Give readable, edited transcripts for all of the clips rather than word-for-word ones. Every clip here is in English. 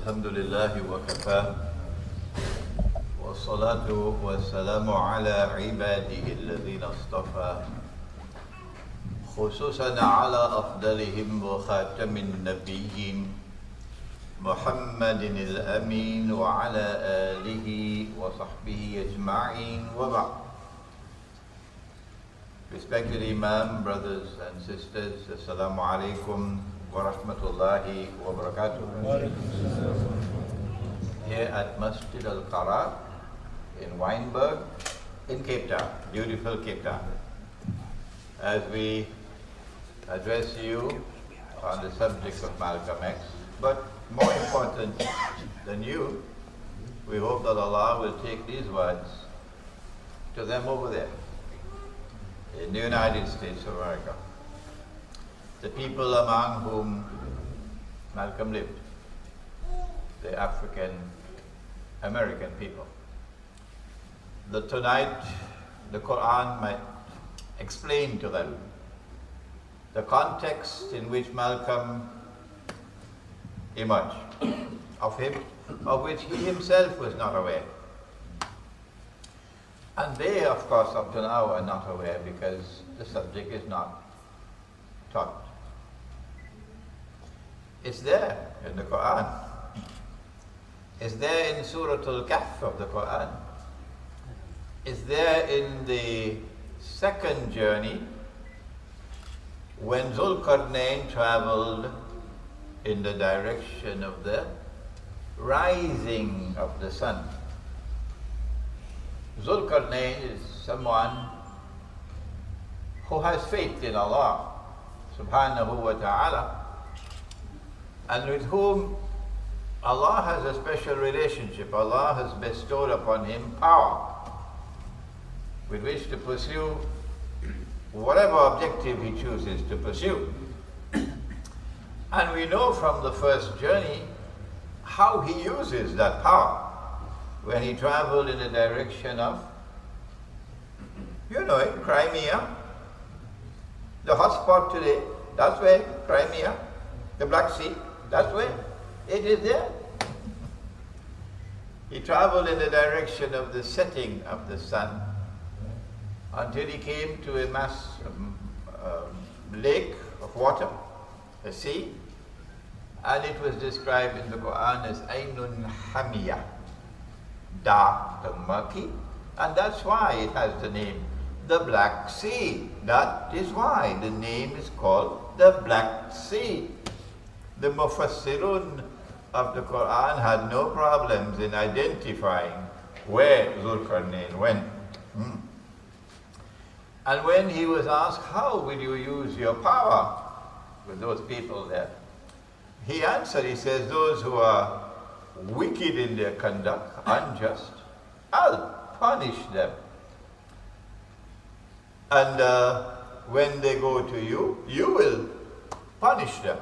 الحمد لله وكفى والصلاة والسلام على عباده الذين اصطفى خصوصا على أفضلهم وخاتم النبيين محمد الأمين وعلى آله وصحبه أجمعين وبعد. Respected Imam, brothers and sisters, Assalamu alaikum wa rahmatullahi wa barakatuh. Here at Masjid Al-Qarar in Wynberg, in Cape Town, beautiful Cape Town. As we address you on the subject of Malcolm X, but more important than you, we hope that Allah will take these words to them over there in the United States of America, the people among whom Malcolm lived, the African American people. That tonight the Quran might explain to them the context in which Malcolm emerged, of which he himself was not aware. And they, of course, up to now are not aware because the subject is not taught. It's there in the Quran. It's there in Surah Al-Kahf of the Quran. It's there in the second journey when Zulqarnain traveled in the direction of the rising of the sun. Zulqarnain is someone who has faith in Allah subhanahu wa ta'ala, and with whom Allah has a special relationship. Allah has bestowed upon him power with which to pursue whatever objective he chooses to pursue. And we know from the first journey how he uses that power when he traveled in the direction of, you know it, Crimea, the hotspot today, that's where Crimea, the Black Sea, that's where it is there. He traveled in the direction of the setting of the sun until he came to a mass lake of water, a sea, and it was described in the Quran as Aynun Hamiyah, dark and murky, and that's why it has the name the Black Sea. That is why the name is called the Black Sea. The Mufassirun of the Quran had no problems in identifying where Zulqarnain went. And when he was asked, how will you use your power with those people there? He answered, he says, those who are wicked in their conduct, unjust, I'll punish them. And when they go to you, you will punish them.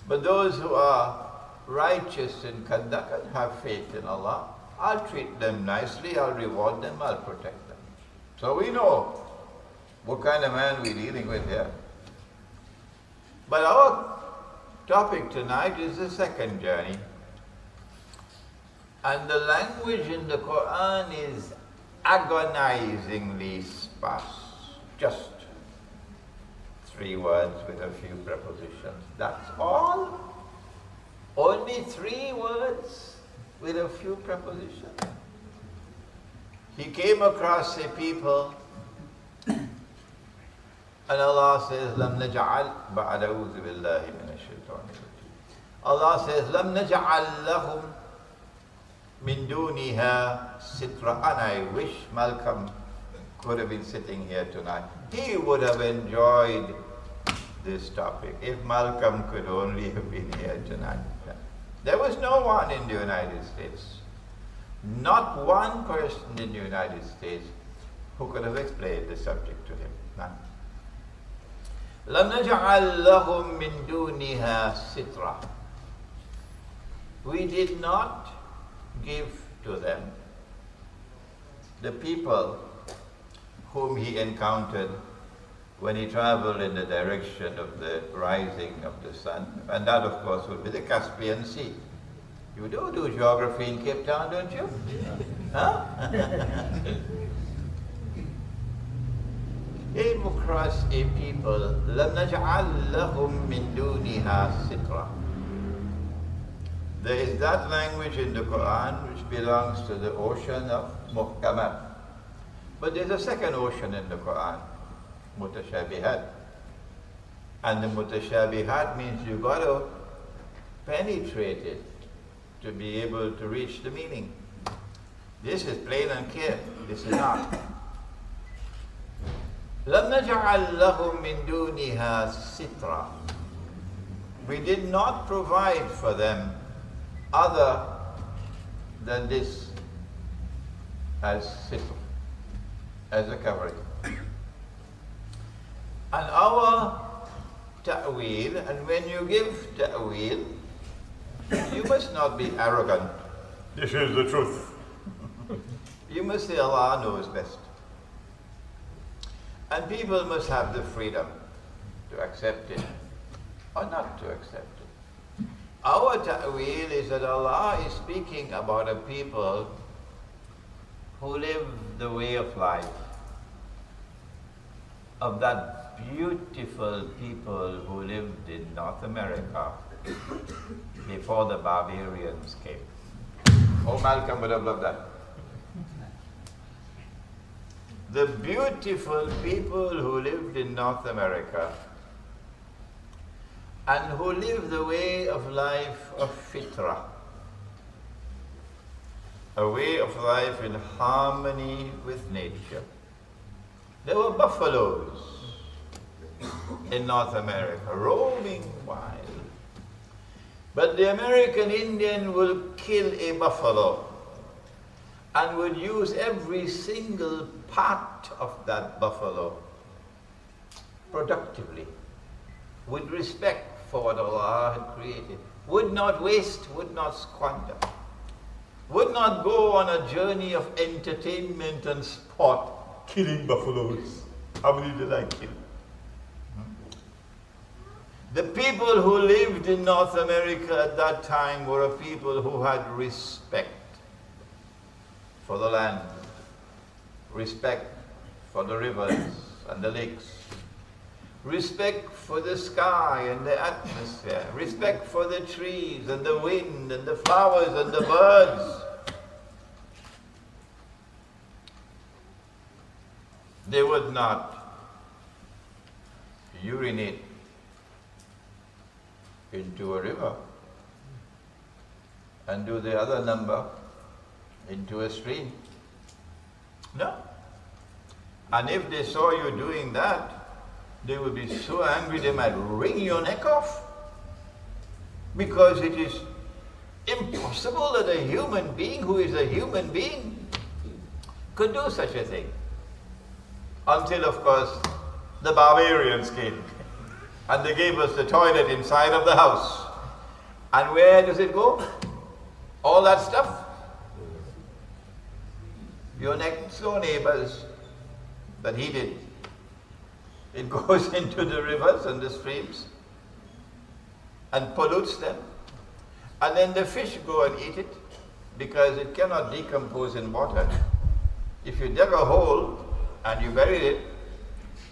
But those who are righteous in conduct and have faith in Allah, I'll treat them nicely, I'll reward them, I'll protect them. So we know what kind of man we're dealing with here. But our topic tonight is the second journey. And the language in the Quran is agonizingly sparse. Just 3 words with a few prepositions. That's all. Only 3 words with a few prepositions. He came across a people, and Allah says, "Lam naj'al ba'da'udhu billahi minash shaitanir rajim." Allah says, "Lam naj'al lahum min duniha sitra." And I wish Malcolm could have been sitting here tonight. He would have enjoyed this topic if Malcolm could only have been here tonight. There was no one in the United States, not one person in the United States who could have explained the subject to him. None. لَمْ نَجْعَلْ لَهُم مِّن دُونِهَا سِتْرًا. We did not give to them, the people whom he encountered, when he traveled in the direction of the rising of the sun. And that, of course, would be the Caspian Sea. You do geography in Cape Town, don't you? Huh? Came across a people, لَمْ نَجْعَلْ لَهُمْ مِنْ دُونِهَا سِتْرًا. There is that language in the Quran which belongs to the ocean of Muhkamat. But there's a second ocean in the Quran, Mutashabihat. And the Mutashabihat means you've got to penetrate it to be able to reach the meaning. This is plain and clear. This is not. لَمْ نَجْعَلْ لَهُمْ مِنْ دُونِهَا سِتْرًا. We did not provide for them other than this as sitr, as a covering. And our ta'weel, and when you give ta'weel, you must not be arrogant. This is the truth. You must say Allah knows best. And people must have the freedom to accept it or not to accept it. Our ta'weel is that Allah is speaking about a people who live the way of life of that beautiful people who lived in North America before the barbarians came. Oh, Malcolm would have loved that. The beautiful people who lived in North America and who lived the way of life of fitra, a way of life in harmony with nature. There were buffaloes in North America, roaming wild. But the American Indian will kill a buffalo and would use every single part of that buffalo productively, with respect for what Allah had created, would not waste, would not squander, would not go on a journey of entertainment and sport, killing buffaloes. How many did I kill? The people who lived in North America at that time were a people who had respect for the land, respect for the rivers and the lakes, respect for the sky and the atmosphere, respect for the trees and the wind and the flowers and the birds. They would not urinate into a river and do the other number into a stream. No. And if they saw you doing that, they would be so angry they might wring your neck off. Because it is impossible that a human being who is a human being could do such a thing. Until, of course, the barbarians came and they gave us the toilet inside of the house. And where does it go? All that stuff. Your next door neighbors that he did. It goes into the rivers and the streams and pollutes them. And then the fish go and eat it because it cannot decompose in water. If you dug a hole and you buried it,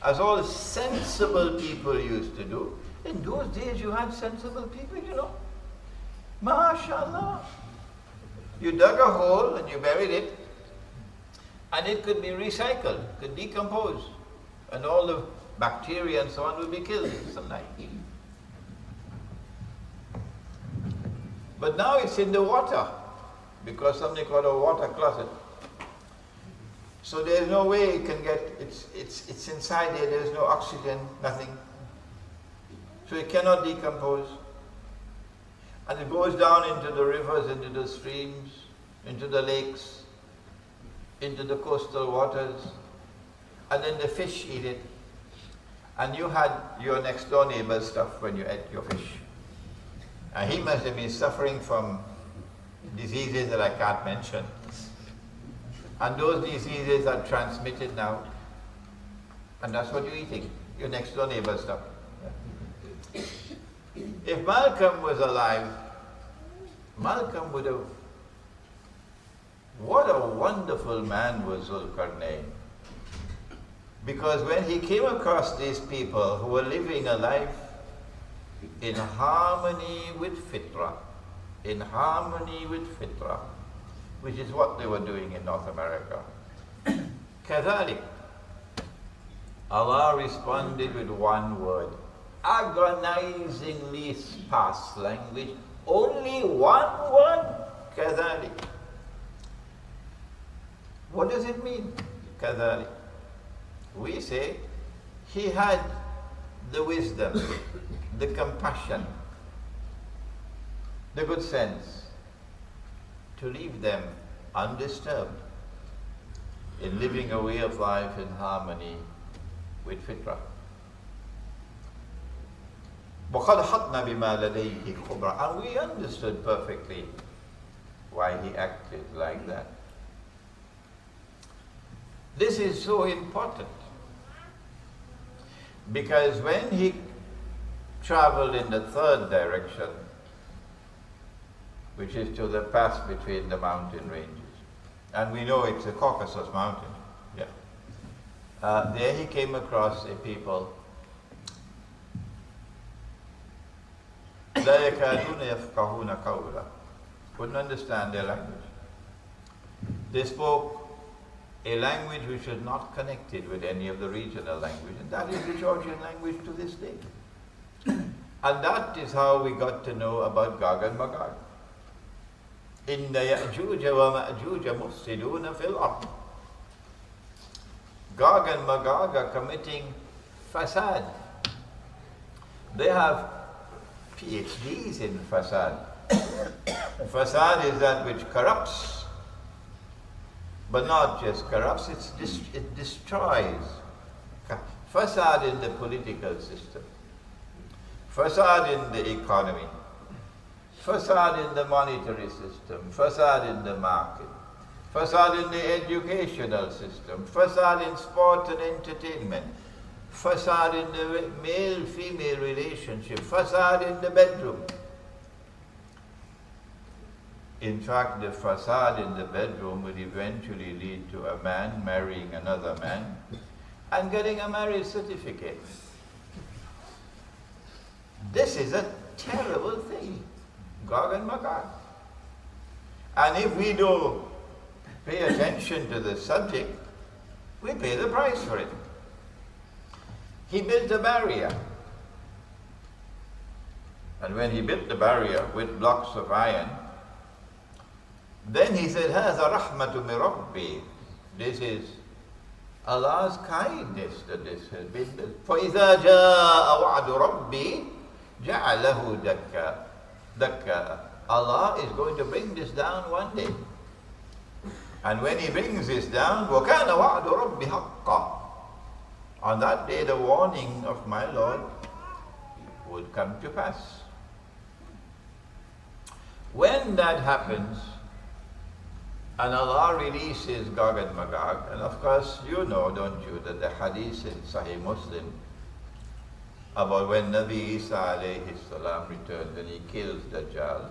as all sensible people used to do, in those days you had sensible people, you know. MashaAllah. You dug a hole and you buried it, and it could be recycled, could decompose, and all the bacteria and so on would be killed some night. But now it's in the water, because something called a water closet. So there's no way it can get, it's inside there, there's no oxygen, nothing. So it cannot decompose. And it goes down into the rivers, into the streams, into the lakes, into the coastal waters, and then the fish eat it. And you had your next door neighbor's stuff when you ate your fish. And he must have been suffering from diseases that I can't mention. And those diseases are transmitted now. And that's what you're eating. Your next door neighbor, stop. If Malcolm was alive, Malcolm would have, what a wonderful man was Zulkarnain. Because when he came across these people who were living a life in harmony with Fitra, in harmony with Fitra, which is what they were doing in North America. Kathalik, Allah responded with one word, agonizingly sparse language, only one word, Kathalik. What does it mean, Kathalik? We say, he had the wisdom, the compassion, the good sense to leave them undisturbed in living a way of life in harmony with Fitrah. وَقَدْ حَطْنَا بِمَا لَدَيْهِ خُبْرًا. And we understood perfectly why he acted like that. This is so important because when he traveled in the third direction, which is to the pass between the mountain ranges, and we know it's the Caucasus Mountain, there he came across a people لا يكادون يفقهون قولا, couldn't understand their language. They spoke a language which was not connected with any of the regional languages, and that is the Georgian language to this day. And that is how we got to know about Gog and Magog. إِنَّ يَأْجُوجَ وَمَأْجُوجَ مُفْسِدُونَ فِي الْأَرْضِ. Gog and Magog are committing fasad. They have PhDs in fasad. Fasad is that which corrupts, but not just corrupts, it destroys. Fasad in the political system, fasad in the economy, fasad in the monetary system, fasad in the market, fasad in the educational system, fasad in sport and entertainment, fasad in the male-female relationship, fasad in the bedroom. In fact, the fasad in the bedroom would eventually lead to a man marrying another man and getting a marriage certificate. This is a terrible thing, Gog and Magog. And if we don't pay attention to the subject, we pay the price for it. He built a barrier. And when he built the barrier with blocks of iron, then he said, هَذَا رَحْمَةٌ مِّن رَبِّي. This is Allah's kindness that this has been built. فَإِذَا جَاءَ وَعْدُ رَبِّي جَعَلَهُ دَكَّا. Allah is going to bring this down one day. And when he brings this down, وَكَانَ وَعْدُ رَبِّي حَقًّا. On that day, the warning of my Lord would come to pass. When that happens, and Allah releases Gog and Magog, and of course you know, don't you, that the hadith in Sahih Muslim about when Nabi Isa alayhi salam returns and he kills Dajjal,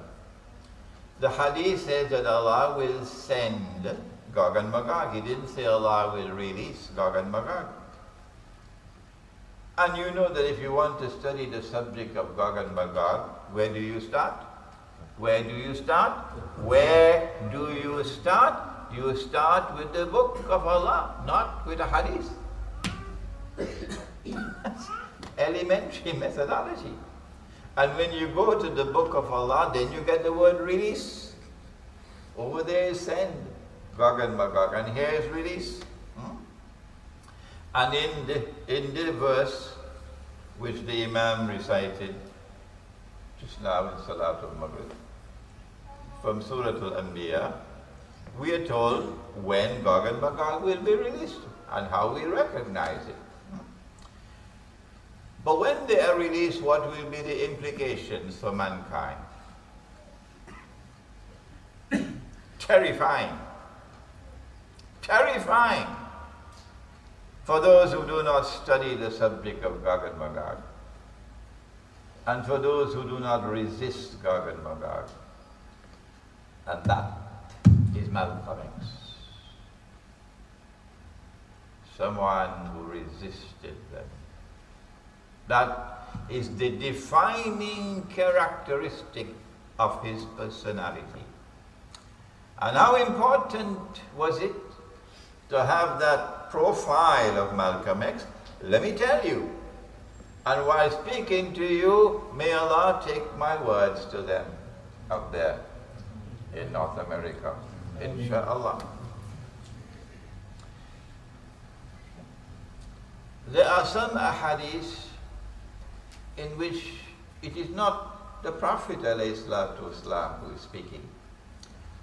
the hadith says that Allah will send Gog and Magog. He didn't say Allah will release Gog and Magog. And you know that if you want to study the subject of Gog and Magog, where do you start? Where do you start? Where do you start? You start with the book of Allah, not with a hadith. That's elementary methodology. And when you go to the book of Allah, then you get the word release. Over there is send, Gog and Magog, and here is release. And in the verse which the Imam recited just now in Salatul Maghrib, from Surah Al-Anbiya, we are told when Gog and Magog will be released and how we recognize it. But when they are released, what will be the implications for mankind? Terrifying. Terrifying. for those who do not study the subject of Gog and Magog, and for those who do not resist Gog and Magog. And that is Malcolm X. Someone who resisted them. That is the defining characteristic of his personality. And how important was it to have that profile of Malcolm X? Let me tell you. And while speaking to you, may Allah take my words to them up there in North America, inshallah. There are some ahadith in which it is not the Prophet ﷺ who is speaking,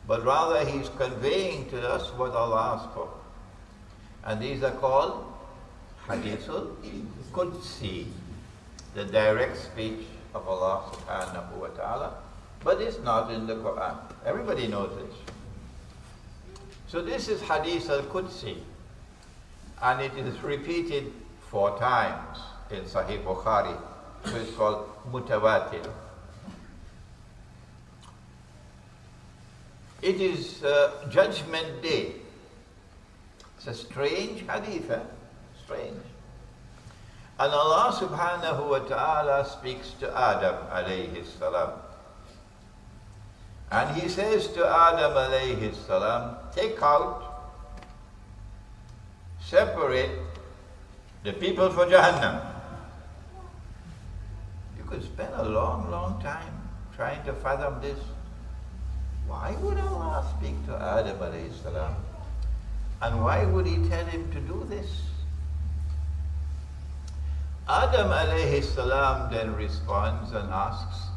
but rather he is conveying to us what Allah spoke. And these are called hadithul Qudsi, the direct speech of Allah subhanahu wa ta'ala, but it's not in the Quran. Everybody knows this. So this is hadith al-Qudsi, and it is repeated 4 times in Sahih Bukhari, so it's called mutawatir. It is Judgment Day. It's a strange hadith, strange. And Allah subhanahu wa ta'ala speaks to Adam alayhi salam. And he says to Adam alayhi salam, take out, separate the people for Jahannam. You could spend a long, long time trying to fathom this. Why would Allah speak to Adam alayhi salam? And why would he tell him to do this? Adam alayhi salam then responds and asks,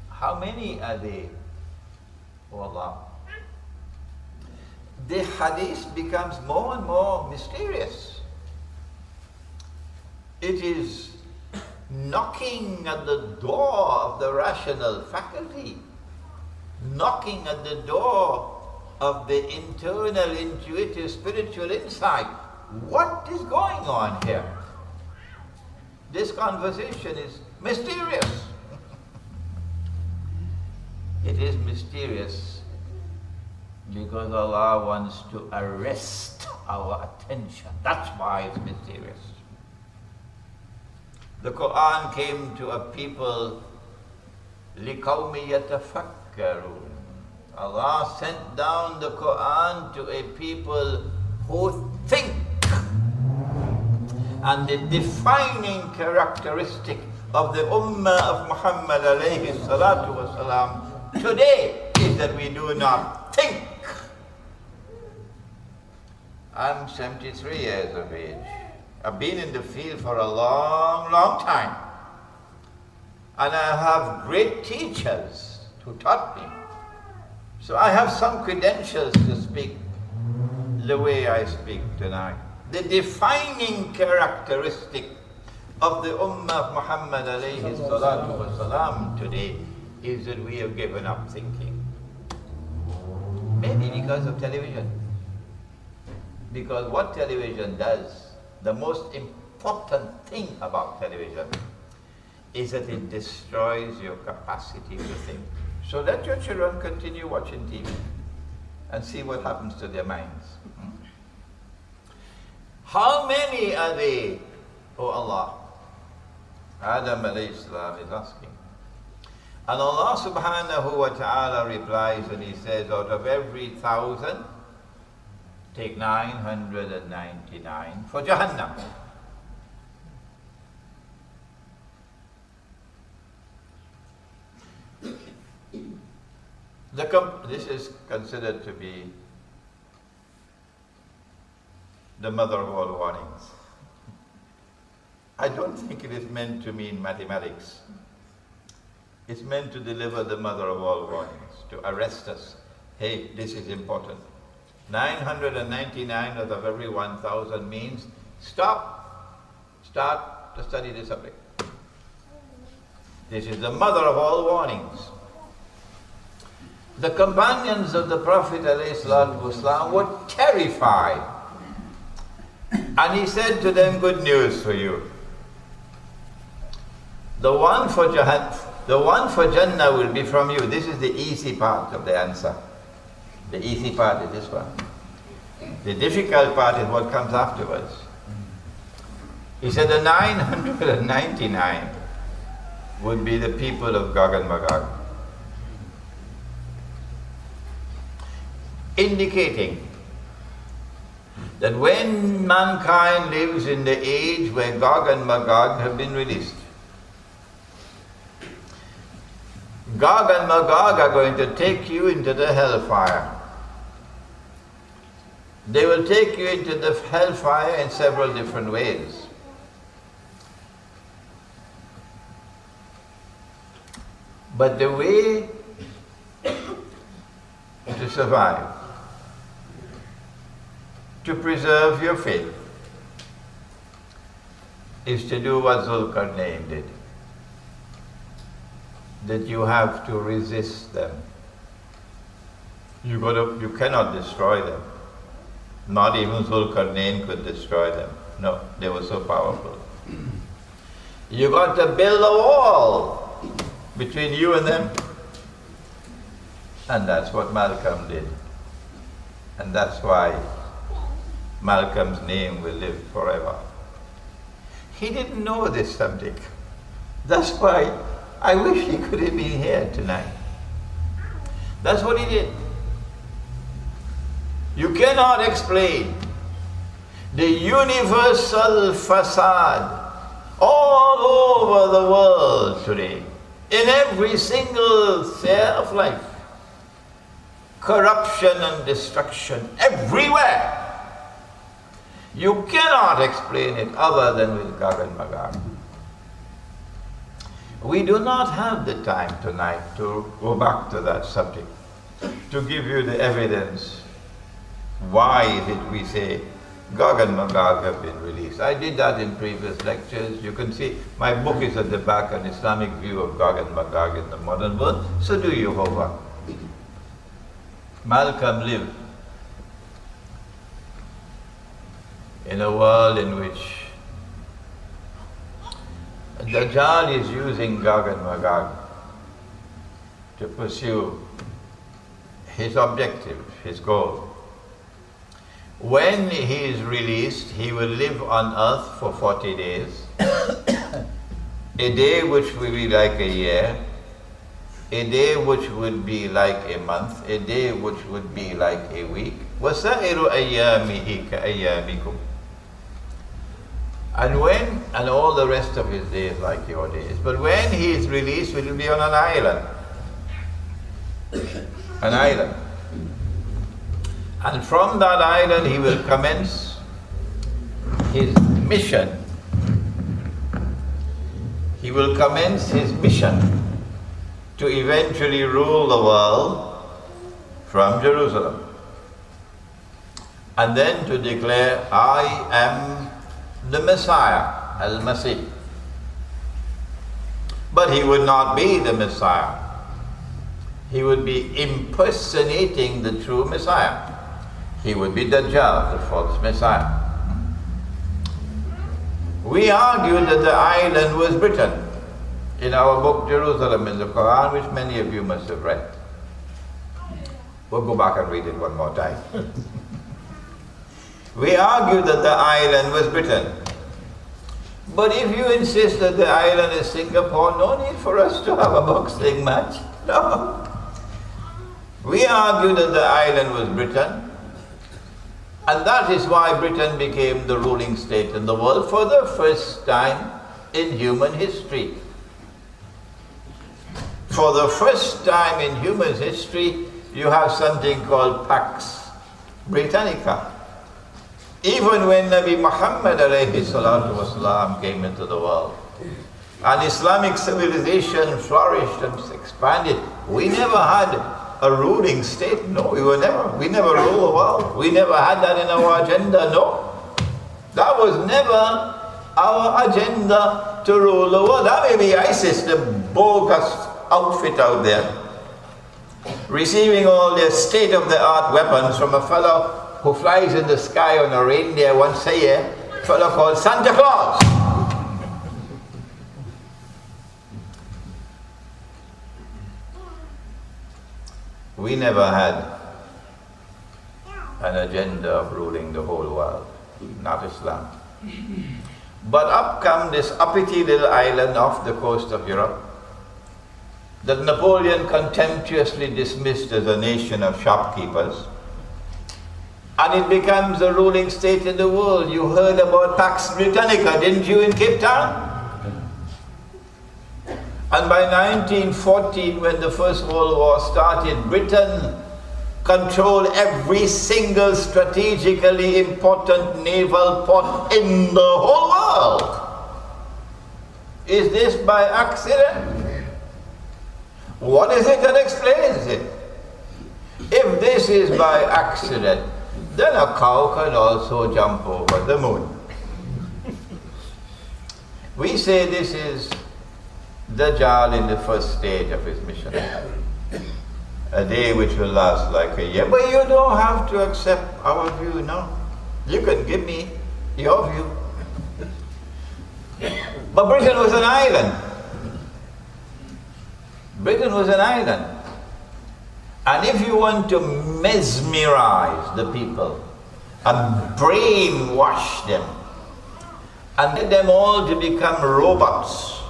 how many are they, O Allah? The hadith becomes more and more mysterious. It is knocking at the door of the rational faculty, knocking at the door of the internal, intuitive, spiritual insight. What is going on here? This conversation is mysterious. It is mysterious because Allah wants to arrest our attention. That's why it's mysterious. The Quran came to a people, لِقَوْمِ يَتَفَكَّرُونَ. Allah sent down the Quran to a people who think. And the defining characteristic of the Ummah of Muhammad alayhi salatu wasalam today is that we do not think. I'm 73 years of age. I've been in the field for a long, long time. And I have great teachers who taught me. So I have some credentials to speak the way I speak tonight. The defining characteristic of the Ummah of Muhammad alayhi salatu wasalam today is that we have given up thinking. Maybe because of television. Because what television does, the most important thing about television is that it destroys your capacity to think. So let your children continue watching TV and see what happens to their minds. How many are they, O Allah? Adam alayhi salam is asking. And Allah subhanahu wa ta'ala replies and he says, out of every 1,000, take 999 for Jahannam. This is considered to be the mother of all warnings. I don't think it is meant to mean mathematics. It's meant to deliver the mother of all warnings, to arrest us. Hey, this is important. 999 out of every 1,000 means stop, start to study the subject. This is the mother of all warnings. The companions of the Prophet ﷺ were terrified And he said to them, good news for you. The one for Jannah will be from you. This is the easy part of the answer. The easy part is this one. The difficult part is what comes afterwards. He said the 999 would be the people of Gog and Magog. Indicating that when mankind lives in the age where Gog and Magog have been released, Gog and Magog are going to take you into the hellfire. They will take you into the hellfire in several different ways. But the way to survive, to preserve your faith, is to do what Zulkarnain did. That you have to resist them. You cannot destroy them. Not even Zulkarnain could destroy them. No, they were so powerful. You got to build a wall between you and them. And that's what Malcolm did. And that's why Malcolm's name will live forever. He didn't know this subject. That's why I wish he could have been here tonight. That's what he did. You cannot explain the universal facade all over the world today, in every single sphere of life. Corruption and destruction everywhere. You cannot explain it other than with Gog and Magog. We do not have the time tonight to go back to that subject, to give you the evidence. Why is it we say Gog and Magog have been released? I did that in previous lectures. You can see my book is at the back, An Islamic View of Gog and Magog in the Modern World. So do your homework. Malcolm lived in a world in which Dajjal is using Gog and Magog to pursue his objective, his goal. When he is released, he will live on earth for 40 days. A day which will be like a year, a day which would be like a month, a day which would be like a week. وَسَائِرُ أَيَّامِهِ كَأَيَّامِكُمْ. And all the rest of his days like your days. But when he is released, he will be on an island. An island. And from that island he will commence his mission. He will commence his mission to eventually rule the world from Jerusalem. And then to declare, I am the Messiah, Al-Masih. But he would not be the Messiah. He would be impersonating the true Messiah. He would be Dajjal, the false Messiah. We argued that the island was Britain in our book Jerusalem in the Quran, which many of you must have read. We'll go back and read it one more time. We argued that the island was Britain. But if you insist that the island is Singapore, no need for us to have a boxing match. No. We argued that the island was Britain. And that is why Britain became the ruling state in the world for the first time in human history. For the first time in human history, you have something called Pax Britannica. Even when Nabi Muhammad alayhi salatu wasalam came into the world, and Islamic civilization flourished and expanded, we never had a ruling state. No, we never ruled the world. We never had that in our agenda. No, that was never our agenda to rule the world. That may be ISIS, the bogus outfit out there, receiving all their state-of-the-art weapons from a fellow who flies in the sky on a reindeer once a year, fellow called Santa Claus. We never had an agenda of ruling the whole world, not Islam. But up come this uppity little island off the coast of Europe that Napoleon contemptuously dismissed as a nation of shopkeepers. And it becomes the ruling state in the world. You heard about Pax Britannica, didn't you, in Cape Town? And by 1914, when the First World War started, Britain controlled every single strategically important naval port in the whole world. Is this by accident? What is it that explains it? If this is by accident, then a cow can also jump over the moon. We say this is Dajjal in the first stage of his mission. A day which will last like a year. But you don't have to accept our view, no. You can give me your view. But Britain was an island. Britain was an island. And if you want to mesmerize the people and brainwash them and get them all to become robots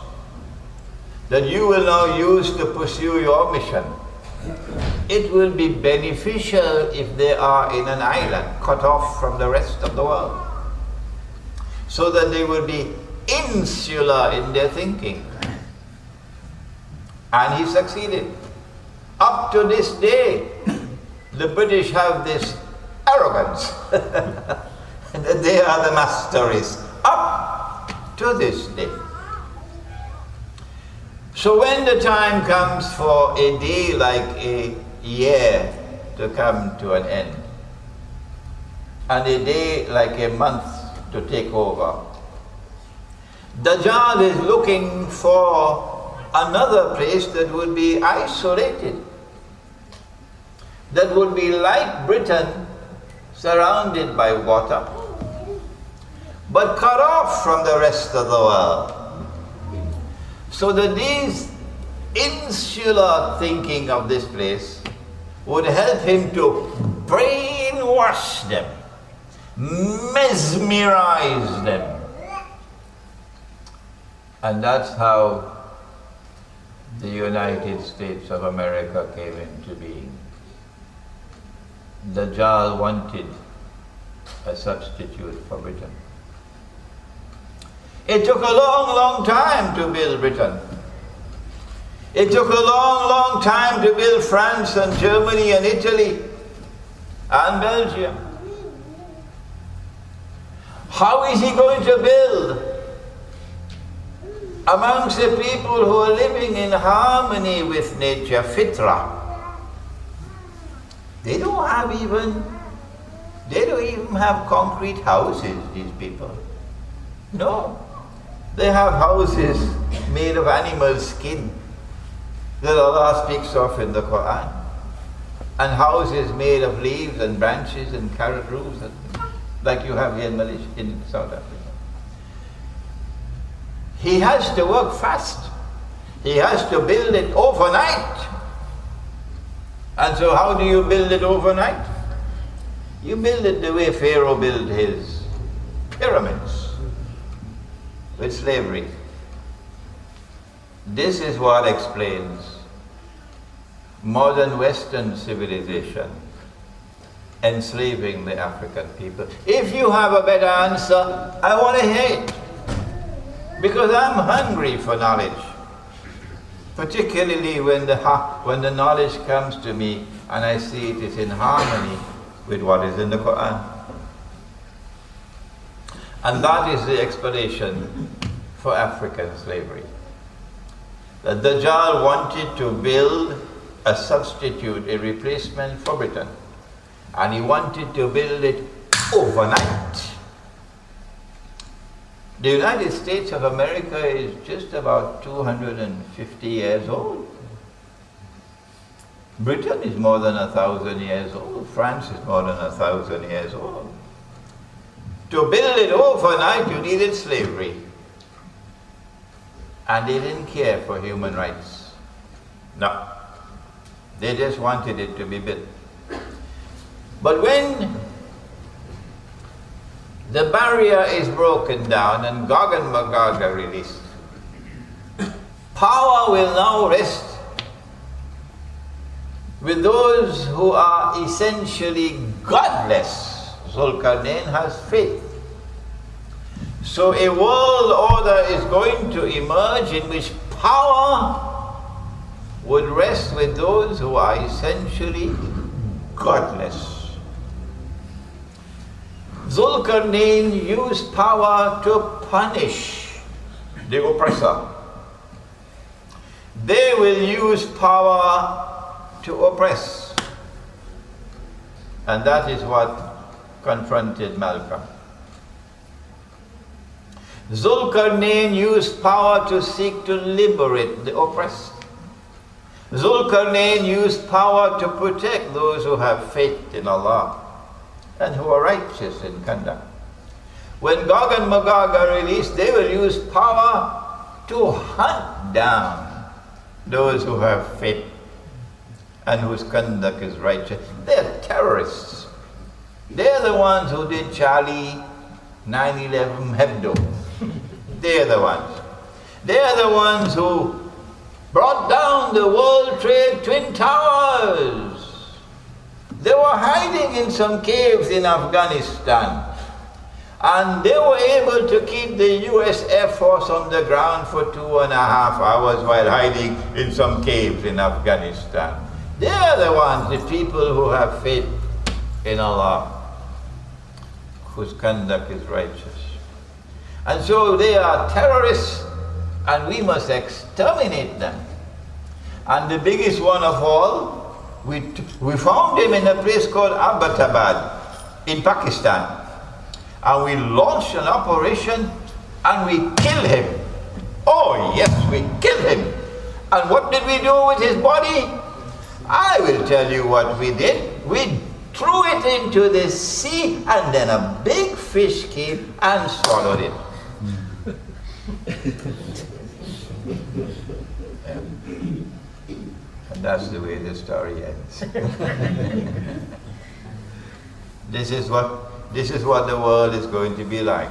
that you will now use to pursue your mission, it will be beneficial if they are in an island cut off from the rest of the world, so that they will be insular in their thinking. And he succeeded. Up to this day, the British have this arrogance that they are the master race. Up to this day. So when the time comes for a day like a year to come to an end, and a day like a month to take over, Dajjal is looking for another place that would be isolated, that would be like Britain, surrounded by water, but cut off from the rest of the world. So that these insular thinking of this place would help him to brainwash them, mesmerize them. And that's how the United States of America came into being. Dajjal wanted a substitute for Britain. It took a long, long time to build Britain. It took a long, long time to build France and Germany and Italy and Belgium. How is he going to build amongst the people who are living in harmony with nature, fitra? They don't even have concrete houses, these people. No. They have houses made of animal skin that Allah speaks of in the Quran, and houses made of leaves and branches and carrot roofs, like you have here in Malaysia, in South Africa. He has to work fast. He has to build it overnight. And so how do you build it overnight? You build it the way Pharaoh built his pyramids, with slavery. This is what explains modern Western civilization enslaving the African people. If you have a better answer, I want to hear it. Because I'm hungry for knowledge. Particularly when the knowledge comes to me and I see it is in harmony with what is in the Quran. And that is the explanation for African slavery. That Dajjal wanted to build a substitute, a replacement for Britain. And he wanted to build it overnight. The United States of America is just about 250 years old. Britain is more than 1,000 years old. France is more than 1,000 years old. To build it overnight, you needed slavery. And they didn't care for human rights. No. They just wanted it to be built. But when the barrier is broken down and Gog and Magog are released, power will now rest with those who are essentially godless. Zulkarnain has faith. So a world order is going to emerge in which power would rest with those who are essentially godless. Zulkarnain used power to punish the oppressor. They will use power to oppress. And that is what confronted Malcolm. Zulkarnain used power to seek to liberate the oppressed. Zulkarnain used power to protect those who have faith in Allah and who are righteous in conduct. When Gog and Magog are released, they will use power to hunt down those who have faith and whose conduct is righteous. They're terrorists. They're the ones who did Charlie 9/11 Hebdo. They're the ones. They're the ones who brought down the World Trade Twin Towers. They were hiding in some caves in Afghanistan. And they were able to keep the US Air Force on the ground for 2.5 hours while hiding in some caves in Afghanistan. They're the ones, the people who have faith in Allah, whose conduct is righteous. And so they are terrorists, and we must exterminate them. And the biggest one of all, we found him in a place called Abbottabad in Pakistan. And we launched an operation and we killed him. Oh yes, we killed him. And what did we do with his body? I will tell you what we did. We threw it into the sea, and then a big fish came and swallowed it. And that's the way the story ends. This is what the world is going to be like.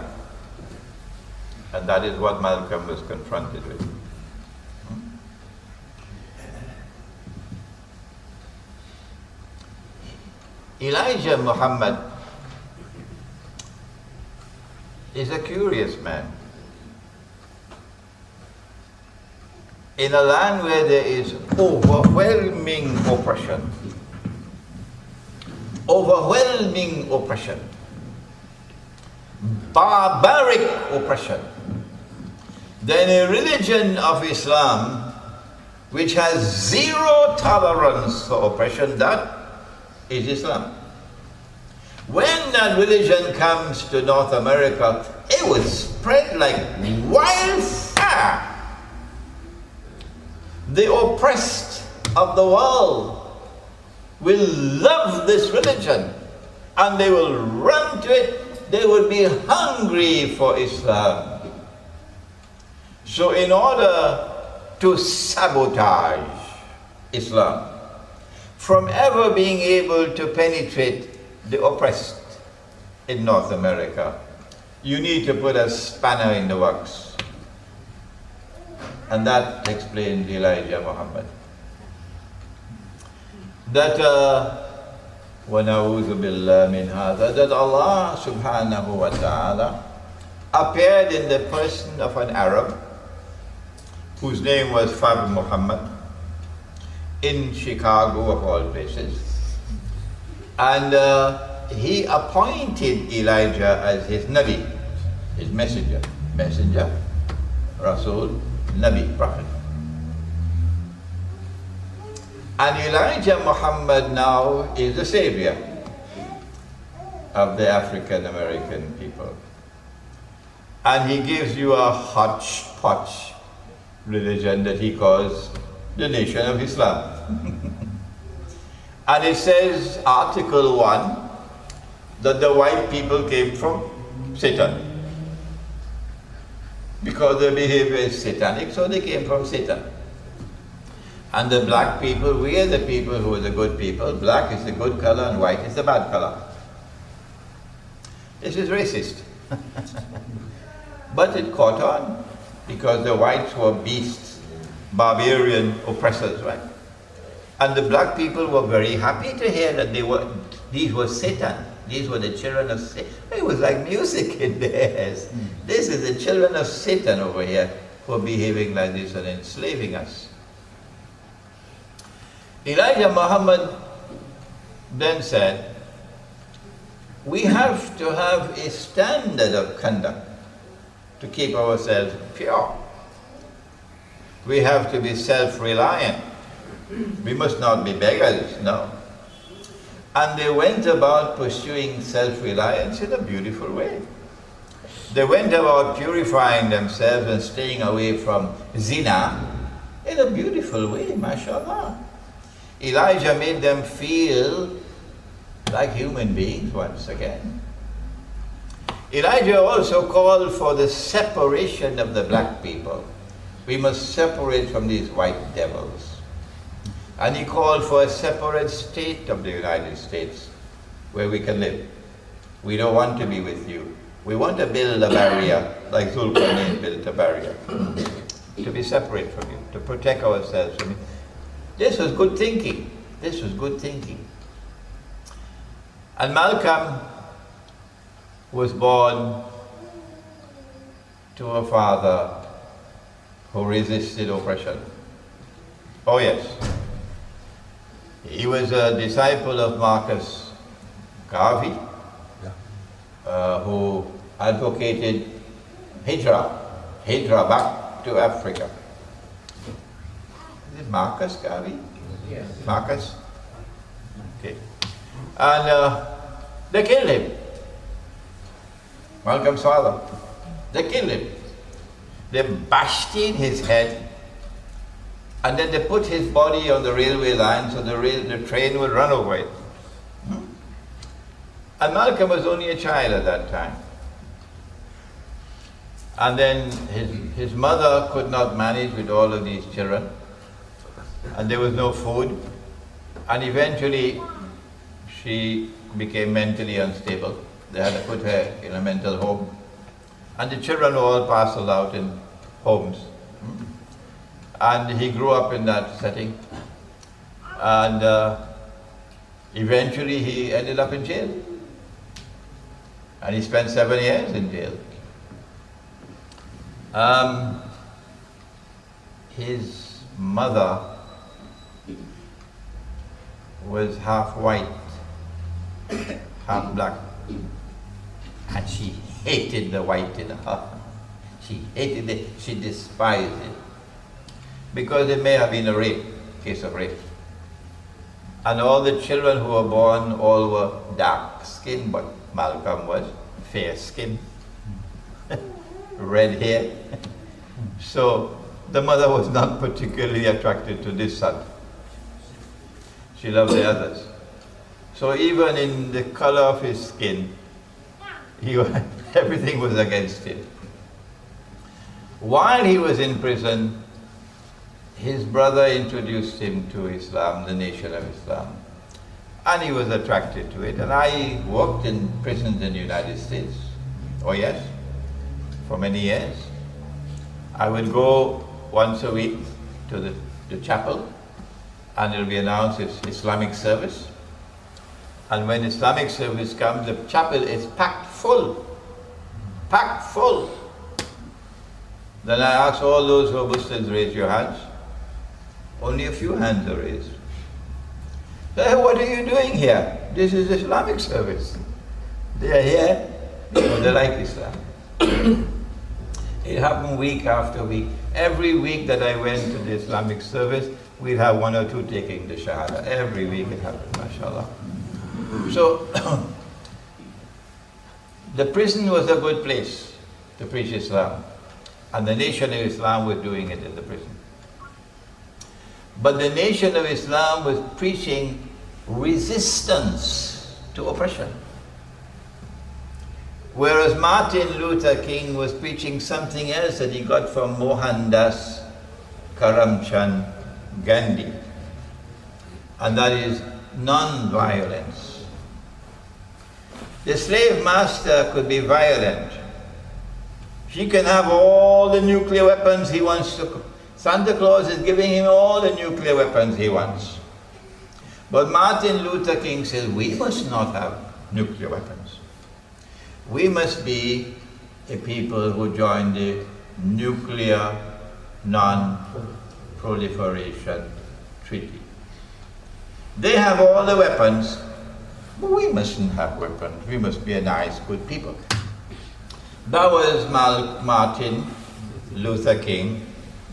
And that is what Malcolm was confronted with. Elijah Muhammad is a curious man. In a land where there is overwhelming oppression, barbaric oppression, then a religion of Islam which has zero tolerance for oppression, that is Islam. When that religion comes to North America, it will spread like wildfire. The oppressed of the world will love this religion, and they will run to it. They will be hungry for Islam. So in order to sabotage Islam from ever being able to penetrate the oppressed in North America, you need to put a spanner in the works. And that explained Elijah Muhammad. That وَنَعُوذُ بِاللَّهِ مِنْ هَذَا, that Allah subhanahu wa ta'ala appeared in the person of an Arab whose name was Fab Muhammad in Chicago of all places. And he appointed Elijah as his Nabi, his messenger, Rasul, Nabi, Prophet. And Elijah Muhammad now is the savior of the African American people. And he gives you a hodgepodge religion that he calls the Nation of Islam. And it says, Article 1, that the white people came from Satan. Because their behavior is satanic, so they came from Satan. And the black people, we are the people who are the good people. Black is the good color and white is the bad color. This is racist. But it caught on because the whites were beasts, barbarian oppressors, right? And the black people were very happy to hear that these were Satan. These were the children of Satan. It was like music in theirs. This is the children of Satan over here who are behaving like this and enslaving us. Elijah Muhammad then said, we have to have a standard of conduct to keep ourselves pure. We have to be self-reliant. We must not be beggars, no. And they went about pursuing self-reliance in a beautiful way. They went about purifying themselves and staying away from zina in a beautiful way, mashallah. Elijah made them feel like human beings once again. Elijah also called for the separation of the black people. We must separate from these white devils. And he called for a separate state of the United States where we can live. We don't want to be with you. We want to build a barrier like Zulkarnain built a barrier. To be separate from you, to protect ourselves from you. This was good thinking. This was good thinking. And Malcolm was born to a father who resisted oppression. Oh yes. He was a disciple of Marcus Garvey, who advocated hijrah back to Africa. Is it Marcus Garvey? Yes. Marcus? Okay. And they killed him. Malcolm's father. They killed him. They bashed in his head, and then they put his body on the railway line so the train would run over it. And Malcolm was only a child at that time. And then his mother could not manage with all of these children, and there was no food, and eventually she became mentally unstable. They had to put her in a mental home, and the children were all parceled out in homes. And he grew up in that setting, and eventually he ended up in jail, and he spent 7 years in jail. His mother was half white, half black, and she hated the white in her. She hated it, she despised it, because it may have been a rape, case of rape. And all the children who were born, all were dark skinned, but Malcolm was fair skinned, red hair. So the mother was not particularly attracted to this son. She loved the others. So even in the color of his skin, everything was against him. While he was in prison, his brother introduced him to Islam, the Nation of Islam, and he was attracted to it. And I worked in prisons in the United States. Oh yes, for many years. I would go once a week to the chapel, and it will be announced it's Islamic service. And when Islamic service comes, the chapel is packed full. Packed full. Then I ask all those who are Muslims, raise your hands. Only a few hands are raised. Hey, what are you doing here? This is Islamic service. They are here because they like Islam. It happened week after week. Every week that I went to the Islamic service, we'd have 1 or 2 taking the Shahada. Every week it happened, mashallah. So, the prison was a good place to preach Islam. And the Nation of Islam was doing it in the prison. But the Nation of Islam was preaching resistance to oppression. Whereas Martin Luther King was preaching something else that he got from Mohandas Karamchand Gandhi, and that is non-violence. The slave master could be violent. He can have all the nuclear weapons he wants to. Santa Claus is giving him all the nuclear weapons he wants. But Martin Luther King says we must not have nuclear weapons. We must be a people who join the Nuclear Non-Proliferation Treaty. They have all the weapons, but we mustn't have weapons. We must be a nice, good people. That was Martin Luther King,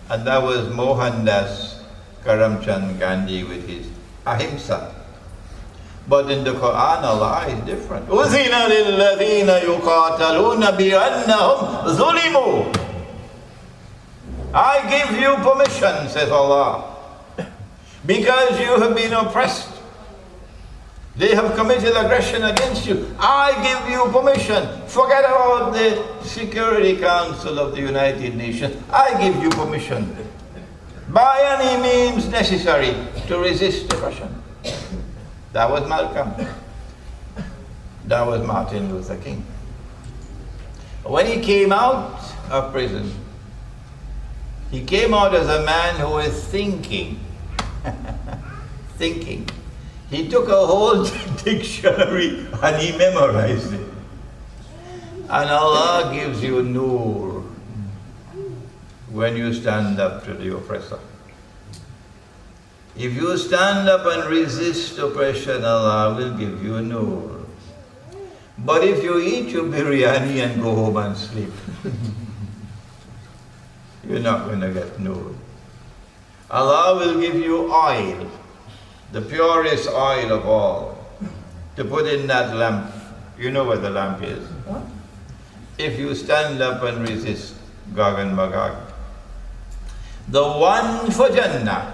and that was Mohandas Karamchand Gandhi with his ahimsa. But in the Quran, Allah is different. أُذِنَ لِلَّذِينَ يُقَاتَلُونَ بِأَنَّهُمْ ظُلِمُوا. I give you permission, says Allah, because you have been oppressed. They have committed aggression against you. I give you permission. Forget about the Security Council of the United Nations. I give you permission, by any means necessary, to resist oppression. That was Malcolm. That was Martin Luther King. When he came out of prison, he came out as a man who was thinking. Thinking. He took a whole dictionary and he memorized it. And Allah gives you nur when you stand up to the oppressor. If you stand up and resist oppression, Allah will give you nur. But if you eat your biryani and go home and sleep, you're not going to get nur. Allah will give you oil, the purest oil of all, to put in that lamp. You know what the lamp is. If you stand up and resist Gog and Magog. The one for Jannah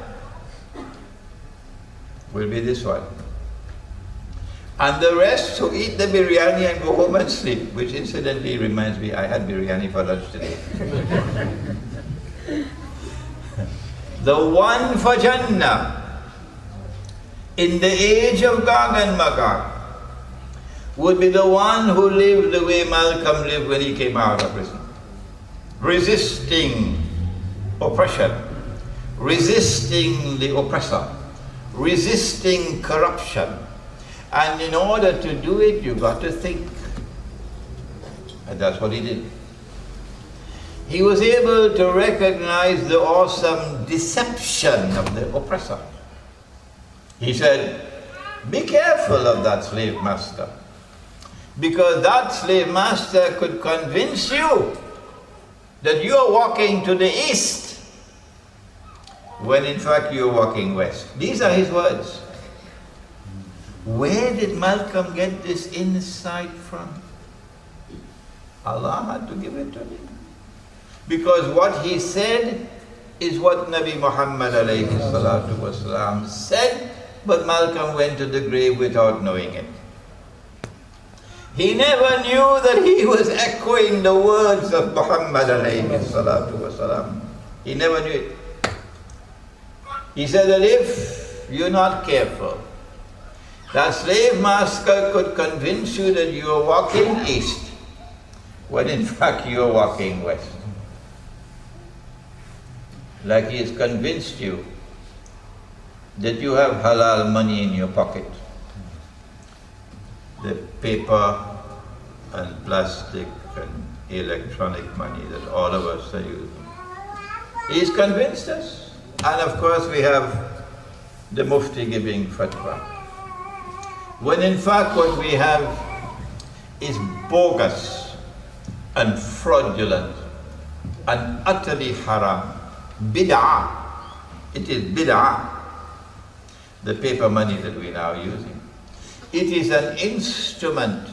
will be this one. And the rest who eat the biryani and go home and sleep, which incidentally reminds me, I had biryani for lunch today. The one for Jannah in the age of Gog and Magog would be the one who lived the way Malcolm lived when he came out of prison. Resisting oppression, resisting the oppressor, resisting corruption. And in order to do it, you've got to think. And that's what he did. He was able to recognize the awesome deception of the oppressor. He said, be careful of that slave master, because that slave master could convince you that you're walking to the east, when in fact you're walking west. These are his words. Where did Malcolm get this insight from? Allah had to give it to him. Because what he said is what Nabi Muhammad alayhi salatu wasalam said, but Malcolm went to the grave without knowing it. He never knew that he was echoing the words of Muhammad alayhi salatu wasalam. He never knew it. He said that if you're not careful, that slave master could convince you that you're walking east, when in fact you're walking west. Like he has convinced you that you have halal money in your pocket. The paper and plastic and electronic money that all of us are using. He's convinced us. And of course we have the Mufti giving fatwa. When in fact what we have is bogus and fraudulent and utterly haram. Bid'ah. It is bid'ah. The paper money that we're now using. It is an instrument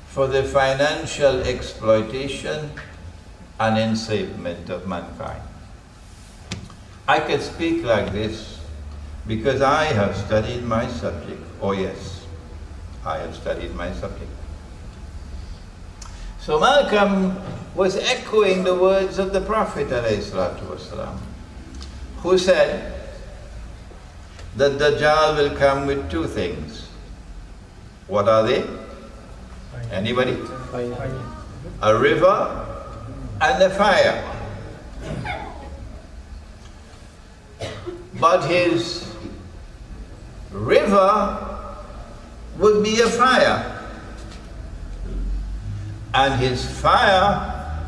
for the financial exploitation and enslavement of mankind. I can speak like this because I have studied my subject. Oh yes, I have studied my subject. So Malcolm was echoing the words of the Prophet ﷺ, who said that Dajjal will come with two things. What are they? Anybody? A river and a fire. But his river would be a fire, and his fire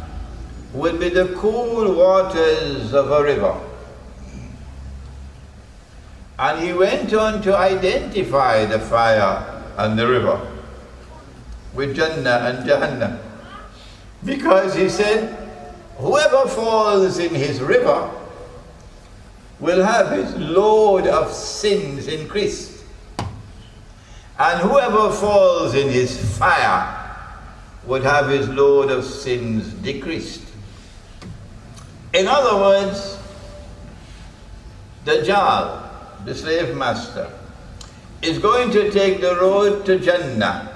would be the cool waters of a river. And he went on to identify the fire and the river with Jannah and Jahannam, because he said, whoever falls in his river will have his load of sins increased, and whoever falls in his fire would have his load of sins decreased. In other words, Dajjal, the slave master, is going to take the road to Jannah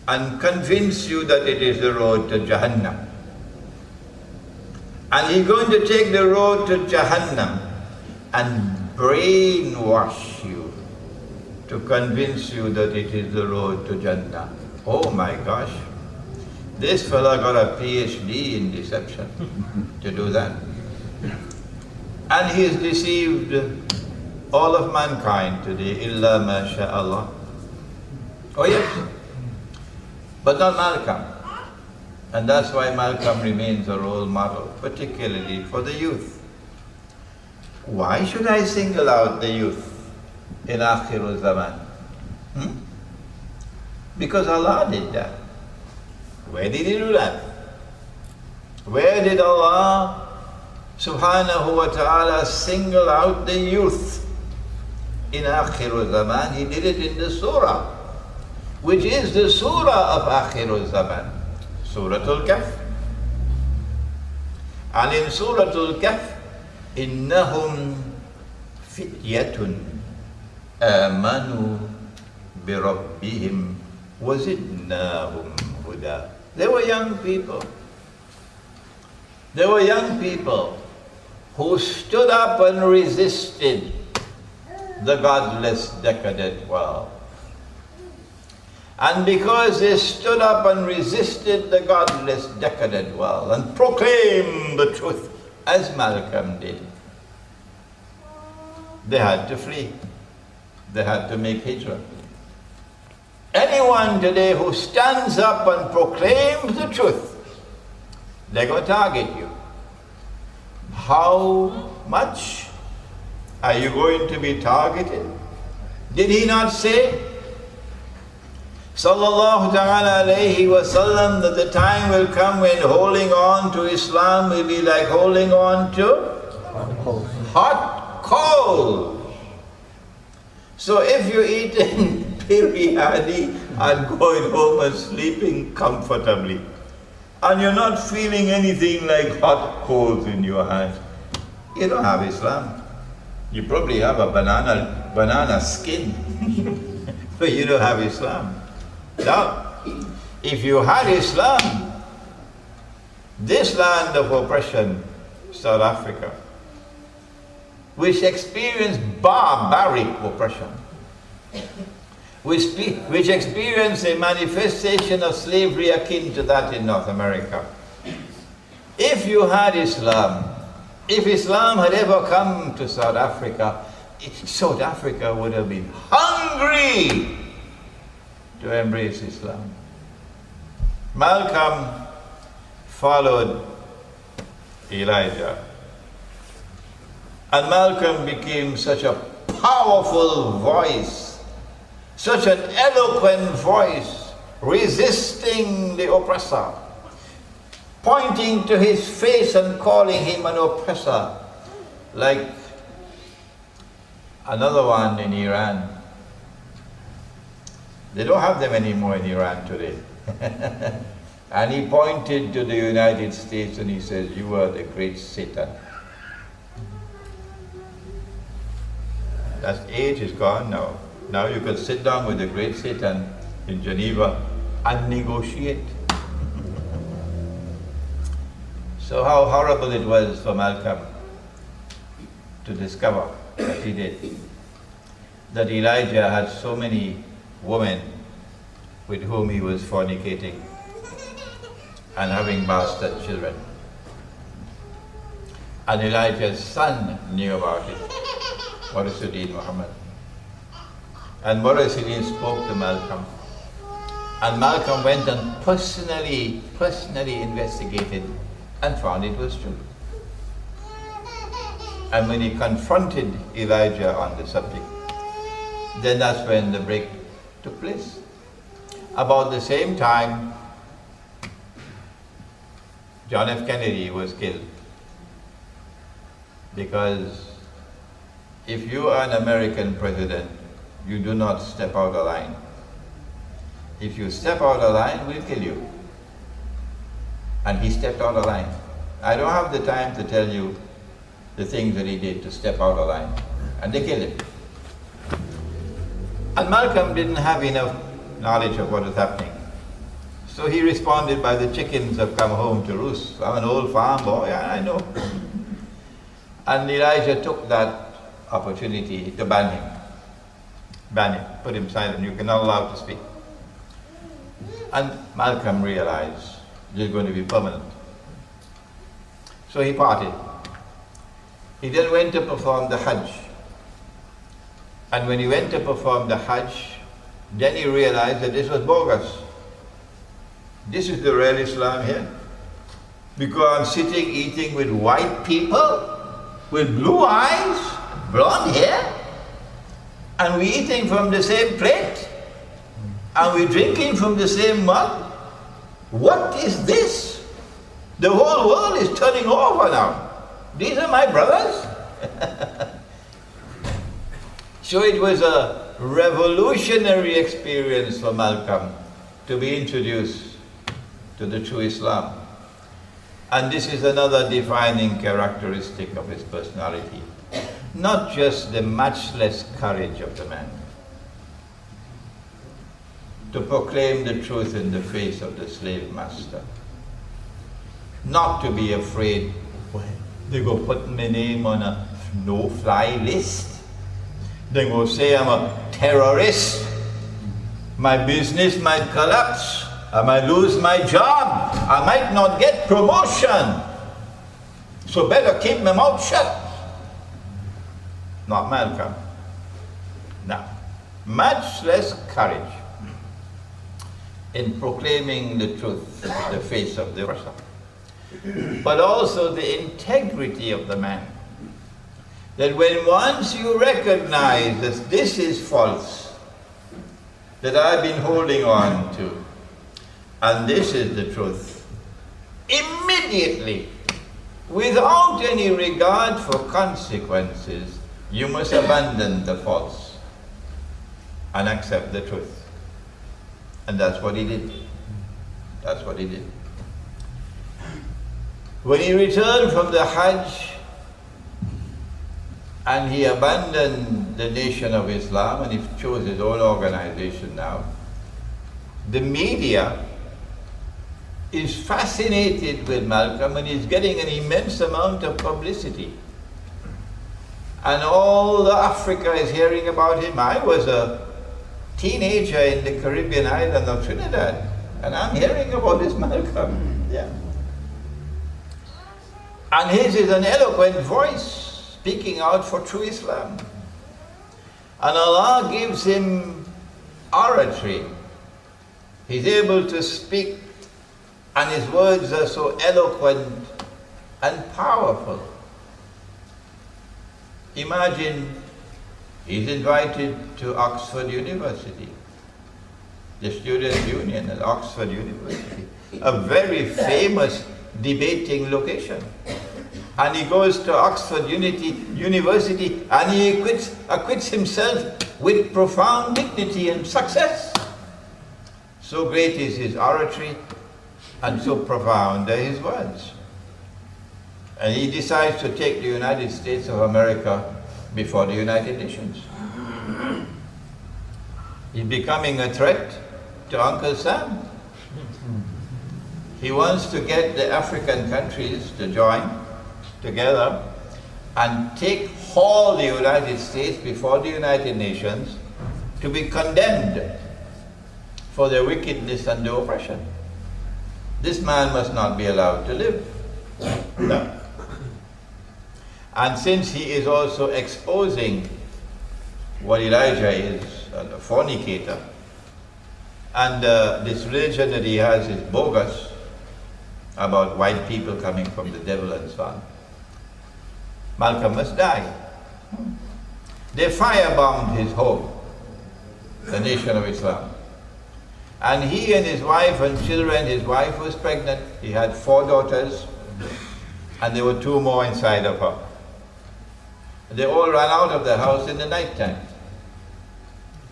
and convince you that it is the road to Jahannam. And he's going to take the road to Jahannam and brainwash you to convince you that it is the road to Jannah. Oh my gosh, this fella got a PhD in deception to do that. And he has deceived all of mankind today, illa ma sha'Allah. Oh yes, but not Malcolm. And that's why Malcolm remains a role model, particularly for the youth. Why should I single out the youth in Akhirul Zaman? Because Allah did that. Where did He do that? Where did Allah subhanahu wa ta'ala single out the youth in Akhirul Zaman? He did it in the surah, which is the surah of Akhirul Zaman, Suratul Kahf. And in Suratul Kahf, إِنَّهُمْ فِتْيَةٌ آمَنُوا بِرَبِّهِمْ وَزِدْنَاهُمْ هُدًى. They were young people. They were young people who stood up and resisted the godless, decadent world. And because they stood up and resisted the godless, decadent world and proclaimed the truth, as Malcolm did, they had to flee. They had to make hijrah. Anyone today who stands up and proclaims the truth, they're going to target you. How much are you going to be targeted? Did he not say, sallallahu ta'ala alayhi wa sallam, that the time will come when holding on to Islam will be like holding on to hot coal. So if you're eating biryani and going home and sleeping comfortably, and you're not feeling anything like hot coals in your hand, you don't have Islam. You probably have a banana skin, but you don't have Islam. Now, if you had Islam, this land of oppression, South Africa, which experienced barbaric oppression, which experienced a manifestation of slavery akin to that in North America. If you had Islam, if Islam had ever come to South Africa, South Africa would have been hungry to embrace Islam. Malcolm followed Elijah, and Malcolm became such a powerful voice, such an eloquent voice, resisting the oppressor, pointing to his face and calling him an oppressor, like another one in Iran. They don't have them anymore in Iran today. And he pointed to the United States and he says, "You are the great Satan." That age is gone now. Now you can sit down with the great Satan in Geneva and negotiate. So how horrible it was for Malcolm to discover that he did, that Elijah had so many women with whom he was fornicating and having bastard children. And Elijah's son knew about it, Warisuddin Muhammad. And Warisuddin spoke to Malcolm. And Malcolm went and personally investigated and found it was true. And when he confronted Elijah on the subject, then that's when the break took place. About the same time, John F. Kennedy was killed. Because if you are an American president, you do not step out of line. If you step out of line, we'll kill you. And he stepped out of line. I don't have the time to tell you the things that he did to step out of line. And they killed him. And Malcolm didn't have enough knowledge of what was happening. So he responded by, the chickens have come home to roost. I'm an old farm boy, I know. And Elijah took that opportunity to ban him. Ban him, put him silent. You're not allowed to speak. And Malcolm realized this is going to be permanent. So he parted. He then went to perform the Hajj. And when he went to perform the Hajj, then he realized that this was bogus. This is the real Islam here. Because I'm sitting eating with white people, with blue eyes, blonde hair, and we're eating from the same plate, and we're drinking from the same mug. What is this? The whole world is turning over now. These are my brothers. So it was a revolutionary experience for Malcolm to be introduced to the true Islam. And this is another defining characteristic of his personality. Not just the matchless courage of the man to proclaim the truth in the face of the slave master. Not to be afraid, well, they go put my name on a no-fly list. They go say I'm a terrorist. My business might collapse. I might lose my job. I might not get promotion. So better keep my mouth shut. Not Malcolm. Now, much less courage in proclaiming the truth in the face of the person, but also the integrity of the man. That when once you recognize that this is false, that I've been holding on to, and this is the truth, immediately, without any regard for consequences, you must abandon the false and accept the truth. And that's what he did. That's what he did. When he returned from the Hajj and he abandoned the Nation of Islam and he chose his own organization now, the media is fascinated with Malcolm and he's getting an immense amount of publicity. And all Africa is hearing about him. I was a teenager in the Caribbean island of Trinidad, and I'm hearing about this Malcolm. Yeah. And his is an eloquent voice, speaking out for true Islam. And Allah gives him oratory. He's able to speak, and his words are so eloquent and powerful. Imagine he's invited to Oxford University, the student union at Oxford University, a very famous debating location. And he goes to Oxford University and he acquits himself with profound dignity and success. So great is his oratory and so profound are his words. And he decides to take the United States of America before the United Nations. He's becoming a threat to Uncle Sam. He wants to get the African countries to join together and take all the United States before the United Nations to be condemned for their wickedness and their oppression. This man must not be allowed to live. No. And since he is also exposing what Elijah is, a fornicator, and this religion that he has is bogus, about white people coming from the devil and so on, Malcolm must die. They firebombed his home, the Nation of Islam. And he and his wife and children, his wife was pregnant, he had 4 daughters, and there were 2 more inside of her. They all ran out of the house in the night time,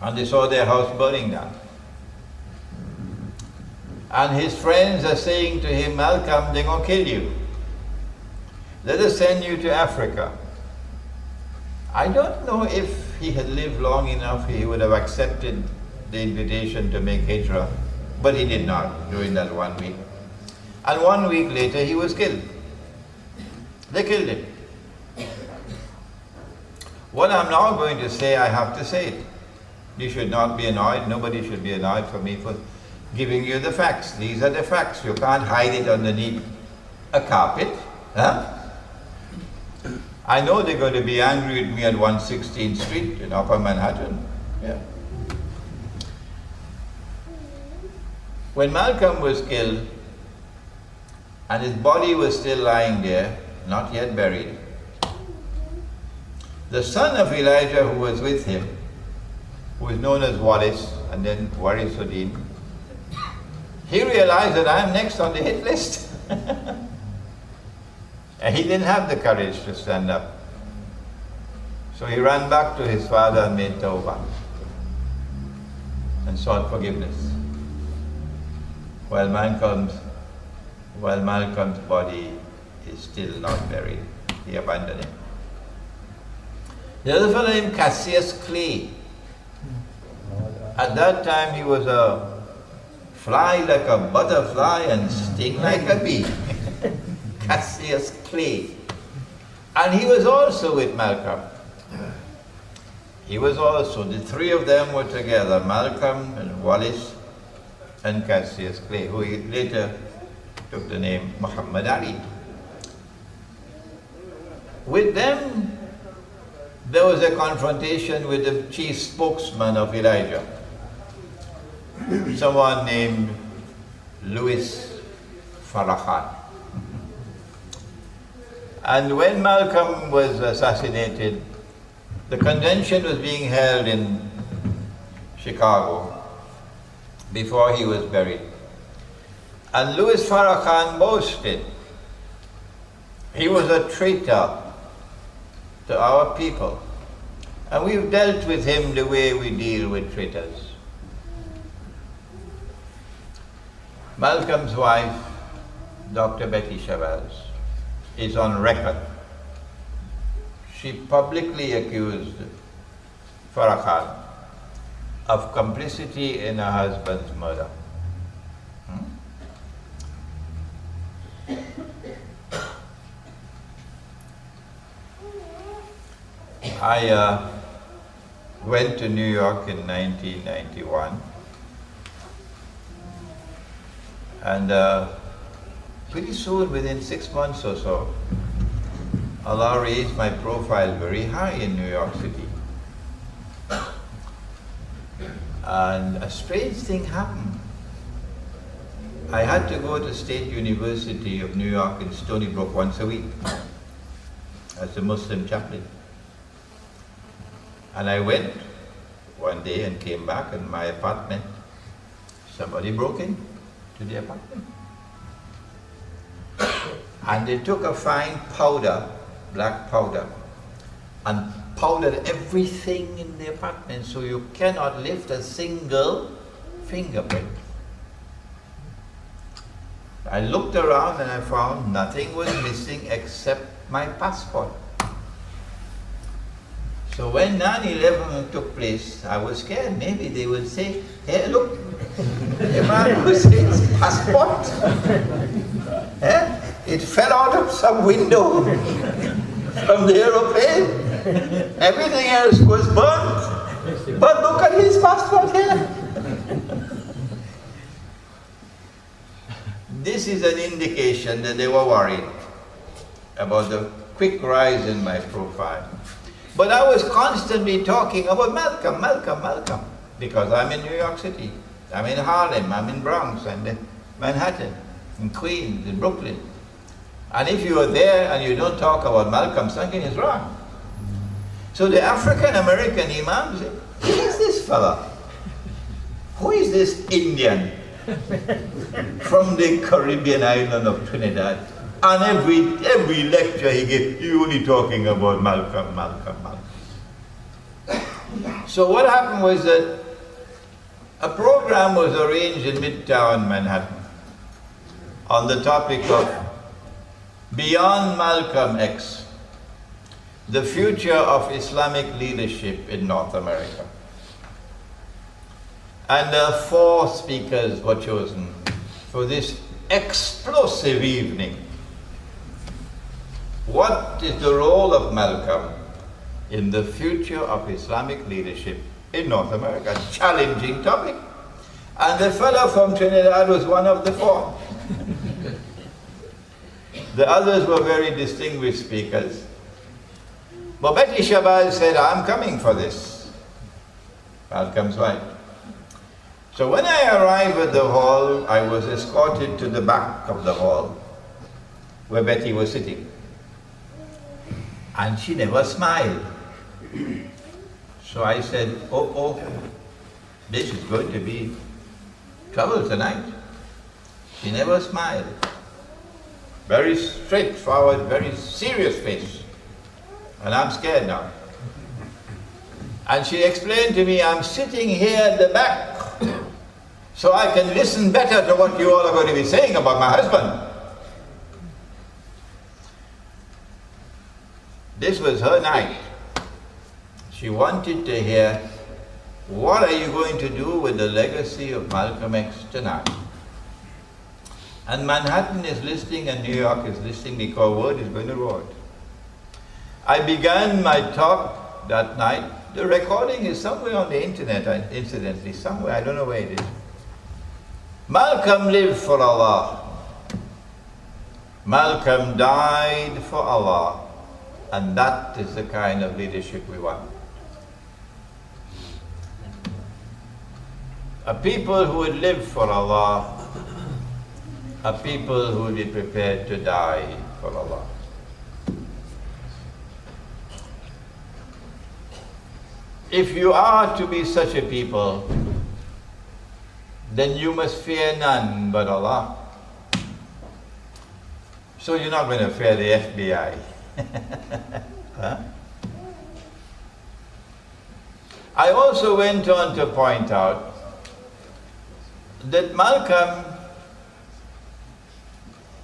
and they saw their house burning down. And his friends are saying to him, Malcolm, they're going to kill you. Let us send you to Africa. I don't know if he had lived long enough, he would have accepted the invitation to make hijrah, but he did not during that 1 week. And 1 week later, he was killed. They killed him. What I'm now going to say, I have to say it. You should not be annoyed. Nobody should be annoyed for me for giving you the facts. These are the facts. You can't hide it underneath a carpet. Huh? I know they're going to be angry with me at 116th Street in Upper Manhattan. Yeah. When Malcolm was killed and his body was still lying there, not yet buried, the son of Elijah who was with him, who is known as Wallace and then Warisuddin, he realized that I'm next on the hit list. And he didn't have the courage to stand up. So he ran back to his father and made tawbah and sought forgiveness. While Malcolm's body is still not buried. He abandoned him. The other fellow named Cassius Clay. At that time he was a fly like a butterfly and sting like a bee. Cassius Clay. And he was also with Malcolm. He was also, the 3 of them were together, Malcolm and Wallace and Cassius Clay, who he later took the name Muhammad Ali. With them, there was a confrontation with the chief spokesman of Elijah, someone named Louis Farrakhan. And when Malcolm was assassinated, the convention was being held in Chicago before he was buried. And Louis Farrakhan boasted he was a traitor to our people. And we've dealt with him the way we deal with traitors. Malcolm's wife, Dr. Betty Chavez, is on record. She publicly accused Farrakhan of complicity in her husband's murder. I went to New York in 1991, and pretty soon, within 6 months or so, Allah raised my profile very high in New York City. And a strange thing happened. I had to go to State University of New York in Stony Brook once a week as a Muslim chaplain. And I went one day and came back, and my apartment, somebody broke into the apartment. And they took a fine powder, black powder, and powdered everything in the apartment so you cannot lift a single fingerprint. I looked around and I found nothing was missing except my passport. So when 9/11 took place, I was scared. Maybe they would say, hey, look, Imran Hosein's passport. It fell out of some window from the aeroplane. Everything else was burnt. But look at his passport here. This is an indication that they were worried about the quick rise in my profile. But I was constantly talking about Malcolm, Malcolm, Malcolm, because I'm in New York City, I'm in Harlem, I'm in Bronx, and in Manhattan, in Queens, in Brooklyn. And if you are there and you don't talk about Malcolm, something is wrong. So the African-American imam said, who is this fella? Who is this Indian from the Caribbean island of Trinidad? And every lecture he gave, he only talking about Malcolm, Malcolm, Malcolm. So what happened was that a program was arranged in Midtown Manhattan on the topic of Beyond Malcolm X, the future of Islamic leadership in North America. And 4 speakers were chosen for this explosive evening. What is the role of Malcolm in the future of Islamic leadership in North America? Challenging topic. And the fellow from Trinidad was one of the 4. The others were very distinguished speakers. But Betty Shabazz said, I'm coming for this. Malcolm's wife. So when I arrived at the hall, I was escorted to the back of the hall where Betty was sitting. And she never smiled. So I said, oh, this is going to be trouble tonight. She never smiled. Very straightforward, very serious face. And I'm scared now. And she explained to me, I'm sitting here at the back so I can listen better to what you all are going to be saying about my husband. This was her night. She wanted to hear, what are you going to do with the legacy of Malcolm X tonight? And Manhattan is listening and New York is listening because word is going to roll. I began my talk that night. The recording is somewhere on the internet, incidentally, somewhere, I don't know where it is. Malcolm lived for Allah. Malcolm died for Allah. And that is the kind of leadership we want. A people who would live for Allah, a people who would be prepared to die for Allah. If you are to be such a people, then you must fear none but Allah. So you're not going to fear the FBI. Huh? I also went on to point out that Malcolm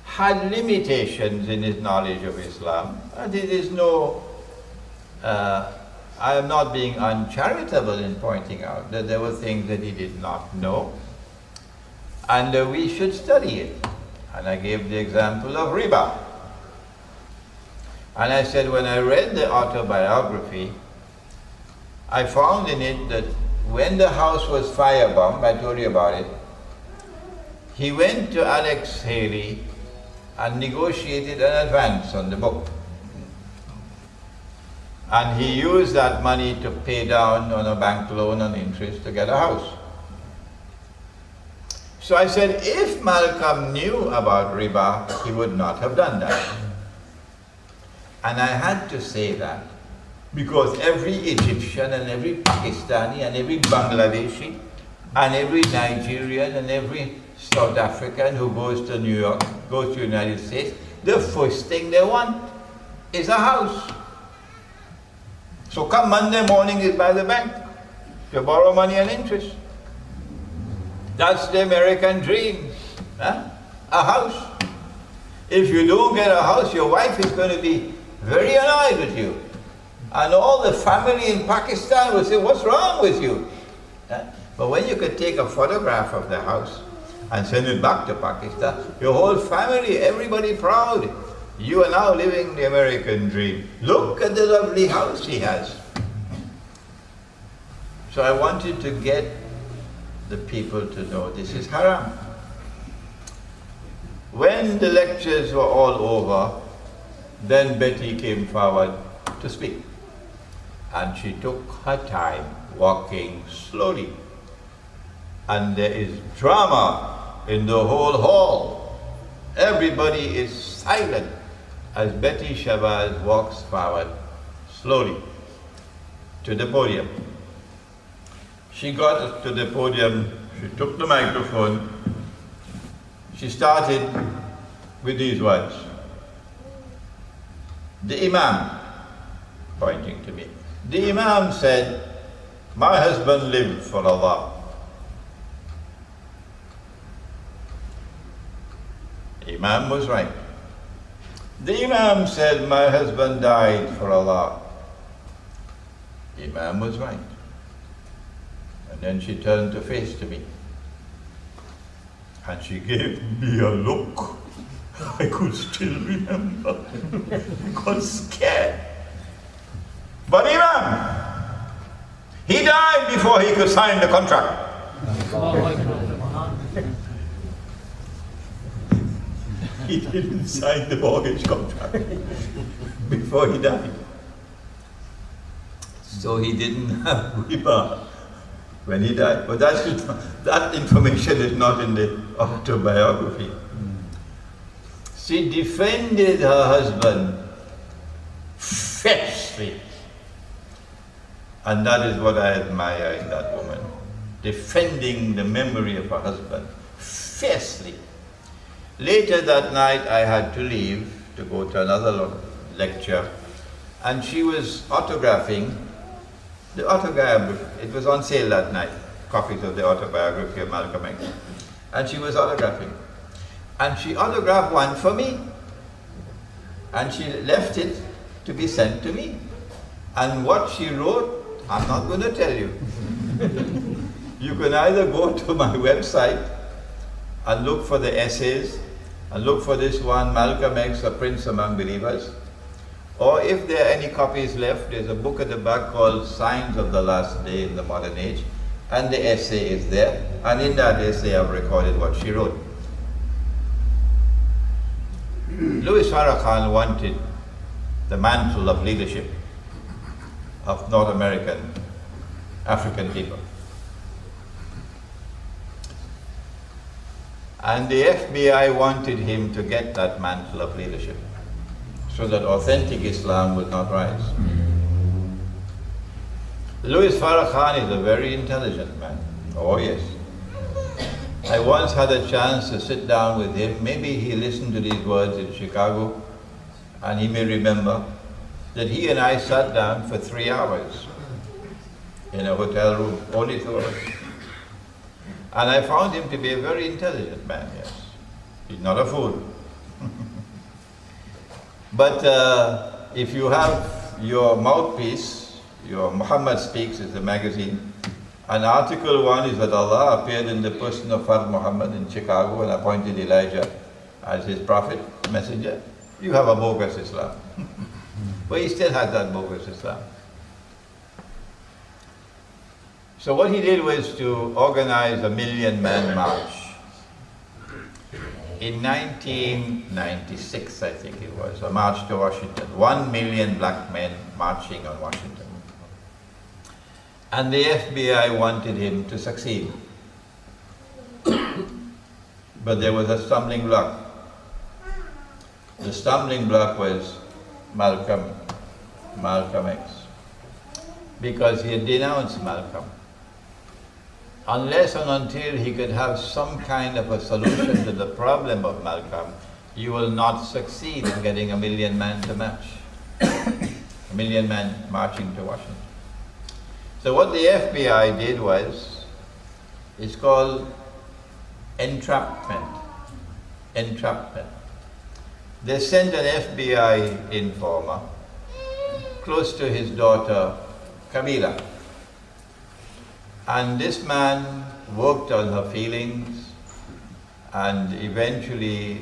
had limitations in his knowledge of Islam. And it is no, I am not being uncharitable in pointing out that there were things that he did not know. And we should study it. And I gave the example of riba. And I said, when I read the autobiography, I found in it that when the house was firebombed, I told you about it, he went to Alex Haley and negotiated an advance on the book. And he used that money to pay down on a bank loan on interest to get a house. So I said, if Malcolm knew about riba, he would not have done that. And I had to say that because every Egyptian and every Pakistani and every Bangladeshi and every Nigerian and every South African who goes to New York, goes to the United States, the first thing they want is a house. So come Monday morning is by the bank to borrow money and interest. That's the American dream, huh? A house. If you don't get a house, your wife is going to be very annoyed with you. And all the family in Pakistan will say, what's wrong with you? Huh? But when you could take a photograph of the house and send it back to Pakistan, your whole family, everybody proud. You are now living the American dream. Look at the lovely house he has. So I wanted to get the people to know this is haram. When the lectures were all over, then Betty came forward to speak. And she took her time, walking slowly. And there is drama in the whole hall. Everybody is silent as Betty Shabazz walks forward slowly to the podium. She got to the podium, she took the microphone, she started with these words. The Imam, pointing to me, the Imam said, my husband lived for Allah. Imam was right. The Imam said, my husband died for Allah. Imam was right. And then she turned her face to me. And she gave me a look. I could still remember. I got scared. But Imam, he died before he could sign the contract. He didn't sign the mortgage contract before he died. So he didn't have riba when he died. But that information is not in the autobiography. She defended her husband fiercely. And that is what I admire in that woman. Defending the memory of her husband fiercely. Later that night I had to leave to go to another lecture, and she was autographing the autobiography. It was on sale that night, copies of the autobiography of Malcolm X. And she was autographing. And she autographed one for me. And she left it to be sent to me. And what she wrote, I'm not going to tell you. You can either go to my website and look for the essays, and look for this one, Malcolm X, A Prince Among Believers. Or if there are any copies left, there's a book at the back called Signs of the Last Day in the Modern Age, and the essay is there, and in that essay I've recorded what she wrote. Louis Farrakhan wanted the mantle of leadership of North American African people. And the FBI wanted him to get that mantle of leadership so that authentic Islam would not rise. Louis Farrakhan is a very intelligent man. Oh yes. I once had a chance to sit down with him. Maybe he listened to these words in Chicago, and he may remember that he and I sat down for 3 hours in a hotel room, only 2 hours. And I found him to be a very intelligent man, yes. He's not a fool. But if you have your mouthpiece, your Muhammad Speaks is the magazine, and Article 1 is that Allah appeared in the person of Fard Muhammad in Chicago and appointed Elijah as his prophet, messenger, you have a bogus Islam. But he still has that bogus Islam. So what he did was to organize a 1 million man march. In 1996, I think it was, a march to Washington. 1 million black men marching on Washington. And the FBI wanted him to succeed. But there was a stumbling block. The stumbling block was Malcolm X. Because he had denounced Malcolm. Unless and until he could have some kind of a solution to the problem of Malcolm, you will not succeed in getting 1 million men to march. 1 million men marching to Washington. So what the FBI did was, it's called entrapment. Entrapment. They sent an FBI informer close to his daughter, Camila. And this man worked on her feelings, and eventually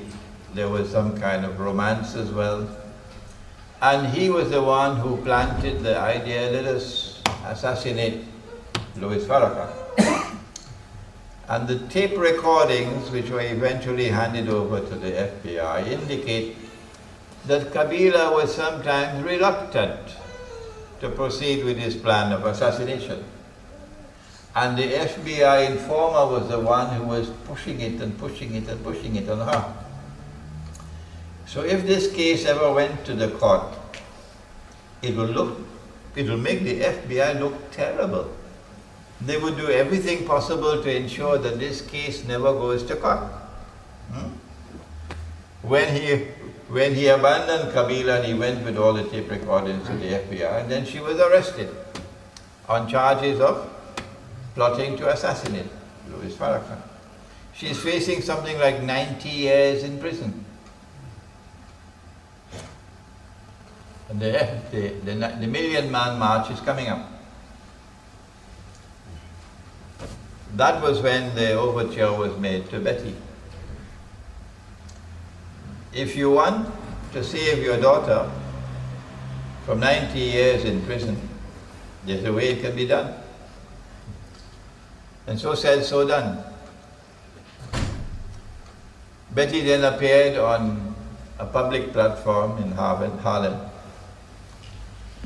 there was some kind of romance as well. And he was the one who planted the idea, let us assassinate Louis Farrakhan. And the tape recordings, which were eventually handed over to the FBI, indicate that Kabila was sometimes reluctant to proceed with his plan of assassination. And the FBI informer was the one who was pushing it and pushing it and pushing it on her. So if this case ever went to the court, it will make the FBI look terrible. They would do everything possible to ensure that this case never goes to court. When he abandoned Kabila and he went with all the tape recordings to the FBI, and then she was arrested on charges of plotting to assassinate Louis Farrakhan. She's facing something like 90 years in prison. And the Million Man March is coming up. That was when the overture was made to Betty. If you want to save your daughter from 90 years in prison, there's a way it can be done. And so said, so done. Betty then appeared on a public platform in Harlem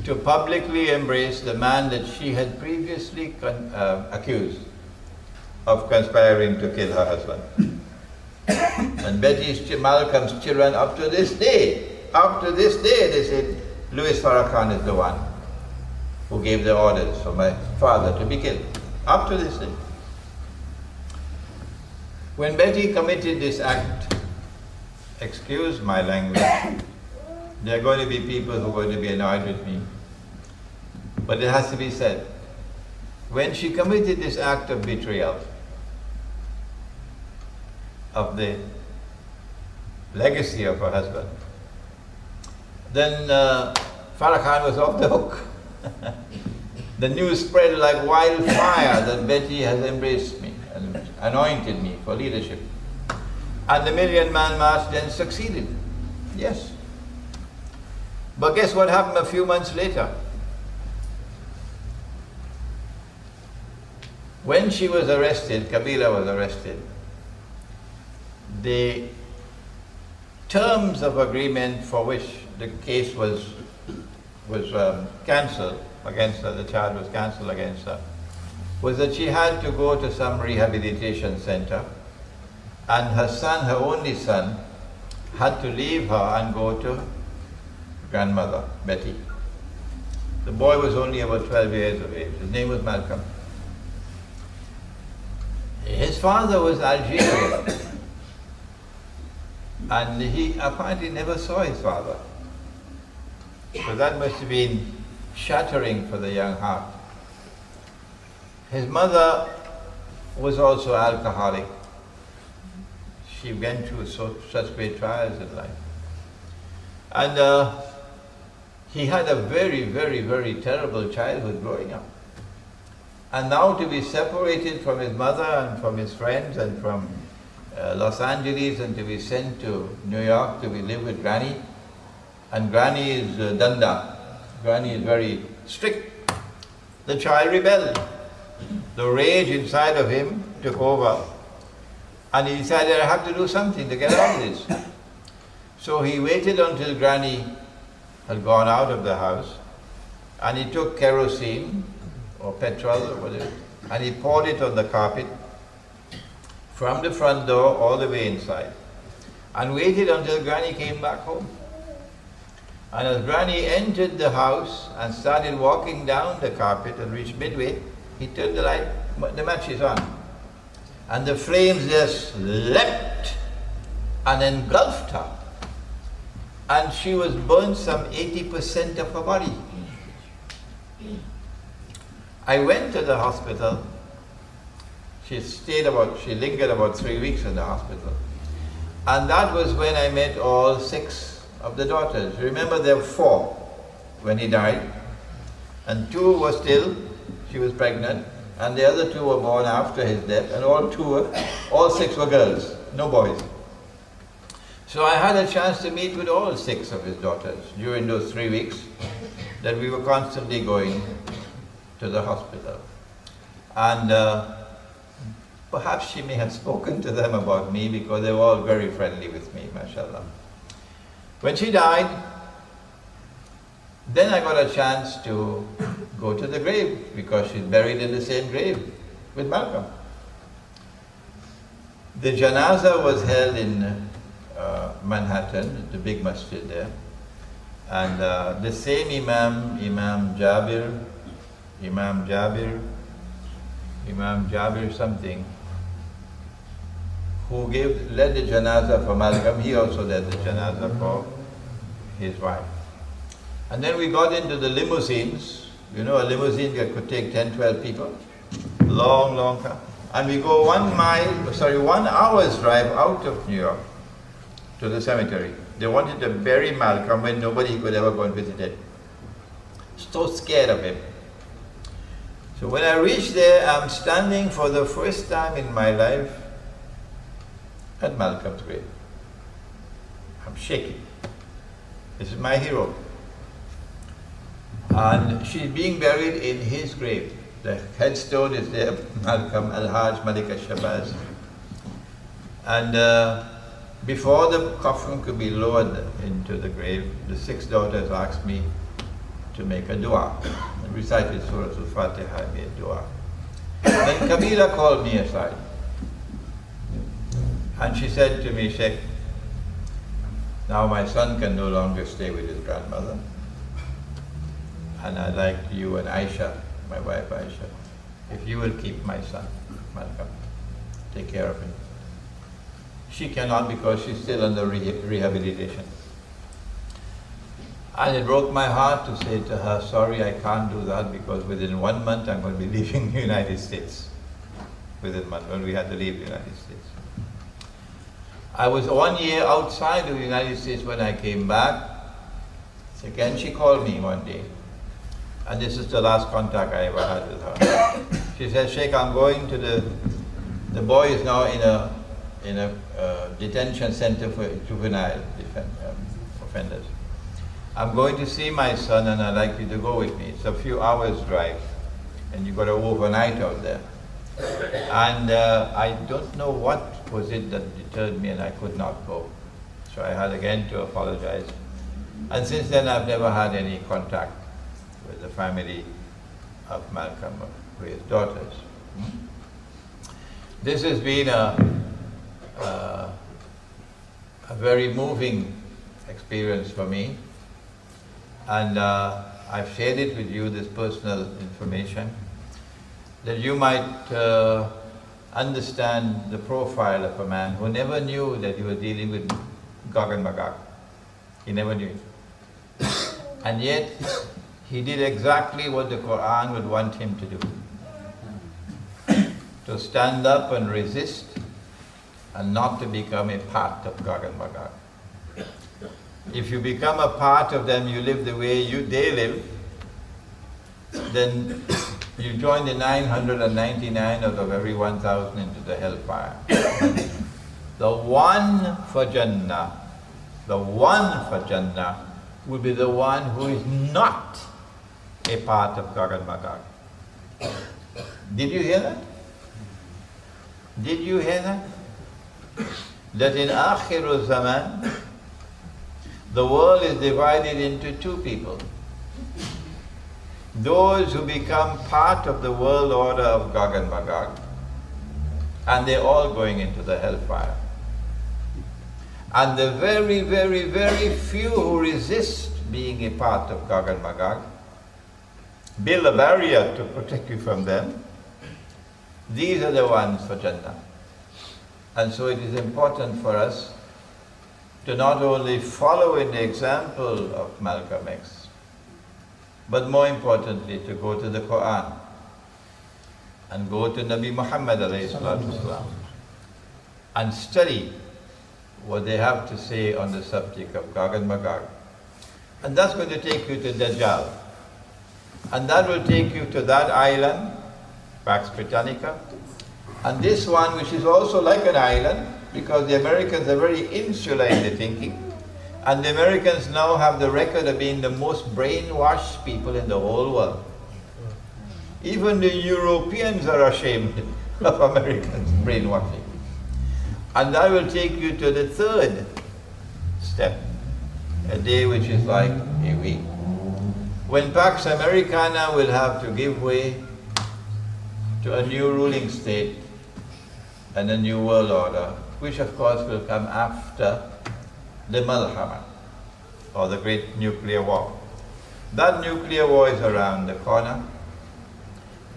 to publicly embrace the man that she had previously accused of conspiring to kill her husband. And Malcolm's children, up to this day, they said, Louis Farrakhan is the one who gave the orders for my father to be killed. Up to this day. When Betty committed this act, excuse my language, there are going to be people who are going to be annoyed with me, but it has to be said. When she committed this act of betrayal, of the legacy of her husband, then Farrakhan was off the hook. The news spread like wildfire that Betty has embraced me and anointed me for leadership. And the Million Man March then succeeded. Yes. But guess what happened a few months later? When she was arrested, Kabila was arrested, the terms of agreement for which the case was cancelled against her, the charge was cancelled against her, was that she had to go to some rehabilitation center, and her son, her only son, had to leave her and go to grandmother, Betty. The boy was only about 12 years of age. His name was Malcolm. His father was Algerian, and he apparently never saw his father. So that must have been shattering for the young heart. His mother was also alcoholic. She went through such great trials in life. And he had a very, very, very terrible childhood growing up. And now to be separated from his mother and from his friends and from Los Angeles, and to be sent to New York to live with Granny. And Granny is Danda. Granny is very strict. The child rebelled. The rage inside of him took over. And he decided, I have to do something to get out of this. So he waited until Granny had gone out of the house, and he took kerosene or petrol or whatever, and he poured it on the carpet from the front door all the way inside, and waited until Granny came back home. And as Granny entered the house and started walking down the carpet and reached midway, he turned the matches on. And the flames just leapt and engulfed her. And she was burned some 80% of her body. I went to the hospital. She lingered about 3 weeks in the hospital. And that was when I met all 6 of the daughters. Remember, there were 4 when he died, and 2 were still, she was pregnant, and the other 2 were born after his death, and all 6 were girls, no boys. So I had a chance to meet with all 6 of his daughters during those 3 weeks that we were constantly going to the hospital. And perhaps she may have spoken to them about me because they were all very friendly with me, mashallah. When she died, then I got a chance to go to the grave because she's buried in the same grave with Malcolm. The janazah was held in Manhattan, the big masjid there. And the same Imam Jabir something, who led the janazah for Malcolm, he also led the janazah for his wife. And then we got into the limousines. You know, a limousine that could take 10, 12 people. Long, long car. And we go 1 hour's drive out of New York to the cemetery. They wanted to bury Malcolm when nobody could ever go and visit him. So scared of him. So when I reached there, I'm standing for the first time in my life at Malcolm's grave. I'm shaking. This is my hero. And she's being buried in his grave. The headstone is there, Malcolm Al-Hajj Malik Al-Shabazz. And before the coffin could be lowered into the grave, the 6 daughters asked me to make a dua. I recited Surah Al-Fatiha, I made dua. Then Kabira called me aside. And she said to me, Sheikh, now my son can no longer stay with his grandmother. And I'd like you and Aisha, my wife Aisha, if you will keep my son, Malcolm, take care of him. She cannot because she's still under rehabilitation. And it broke my heart to say to her, sorry, I can't do that because within 1 month I'm going to be leaving the United States. Within 1 month, when we had to leave the United States. I was 1 year outside of the United States when I came back. So again, she called me one day. And this is the last contact I ever had with her. She said, Sheikh, I'm going to the boy is now in a detention center for juvenile offenders. I'm going to see my son and I'd like you to go with me. It's a few hours drive and you've got to overnight out there. And I don't know what was it that deterred me and I could not go. So I had again to apologize. And since then I've never had any contact with the family of Malcolm, with his daughters. This has been a very moving experience for me, and I've shared it with you, this personal information, that you might understand the profile of a man who never knew that he was dealing with Gog and Magog. He never knew it. And yet, he did exactly what the Quran would want him to do. To stand up and resist and not to become a part of Gog and Magog. If you become a part of them, you live the way they live, then you join the 999 out of every 1,000 into the hellfire. The one for Jannah will be the one who is not a part of Gog and Magog. Did you hear that? Did you hear that? That in Akhir Zaman, the world is divided into 2 people. Those who become part of the world order of Gog and Magog, and they're all going into the hellfire. And the very, very, very few who resist being a part of Gog and Magog, build a barrier to protect you from them, these are the ones for Jannah. And so it is important for us to not only follow in the example of Malcolm X, but more importantly to go to the Quran and go to Nabi Muhammad ﷺ and study what they have to say on the subject of Gog and Magog. And that's going to take you to Dajjal. And that will take you to that island Pax Britannica. And this one, which is also like an island, because the Americans are very insular in their thinking, and the Americans now have the record of being the most brainwashed people in the whole world. Even the Europeans are ashamed of Americans brainwashing. And I will take you to the third step, a day which is like a week, when Pax Americana will have to give way to a new ruling state and a new world order, which of course will come after the Malhama, or the great nuclear war. That nuclear war is around the corner.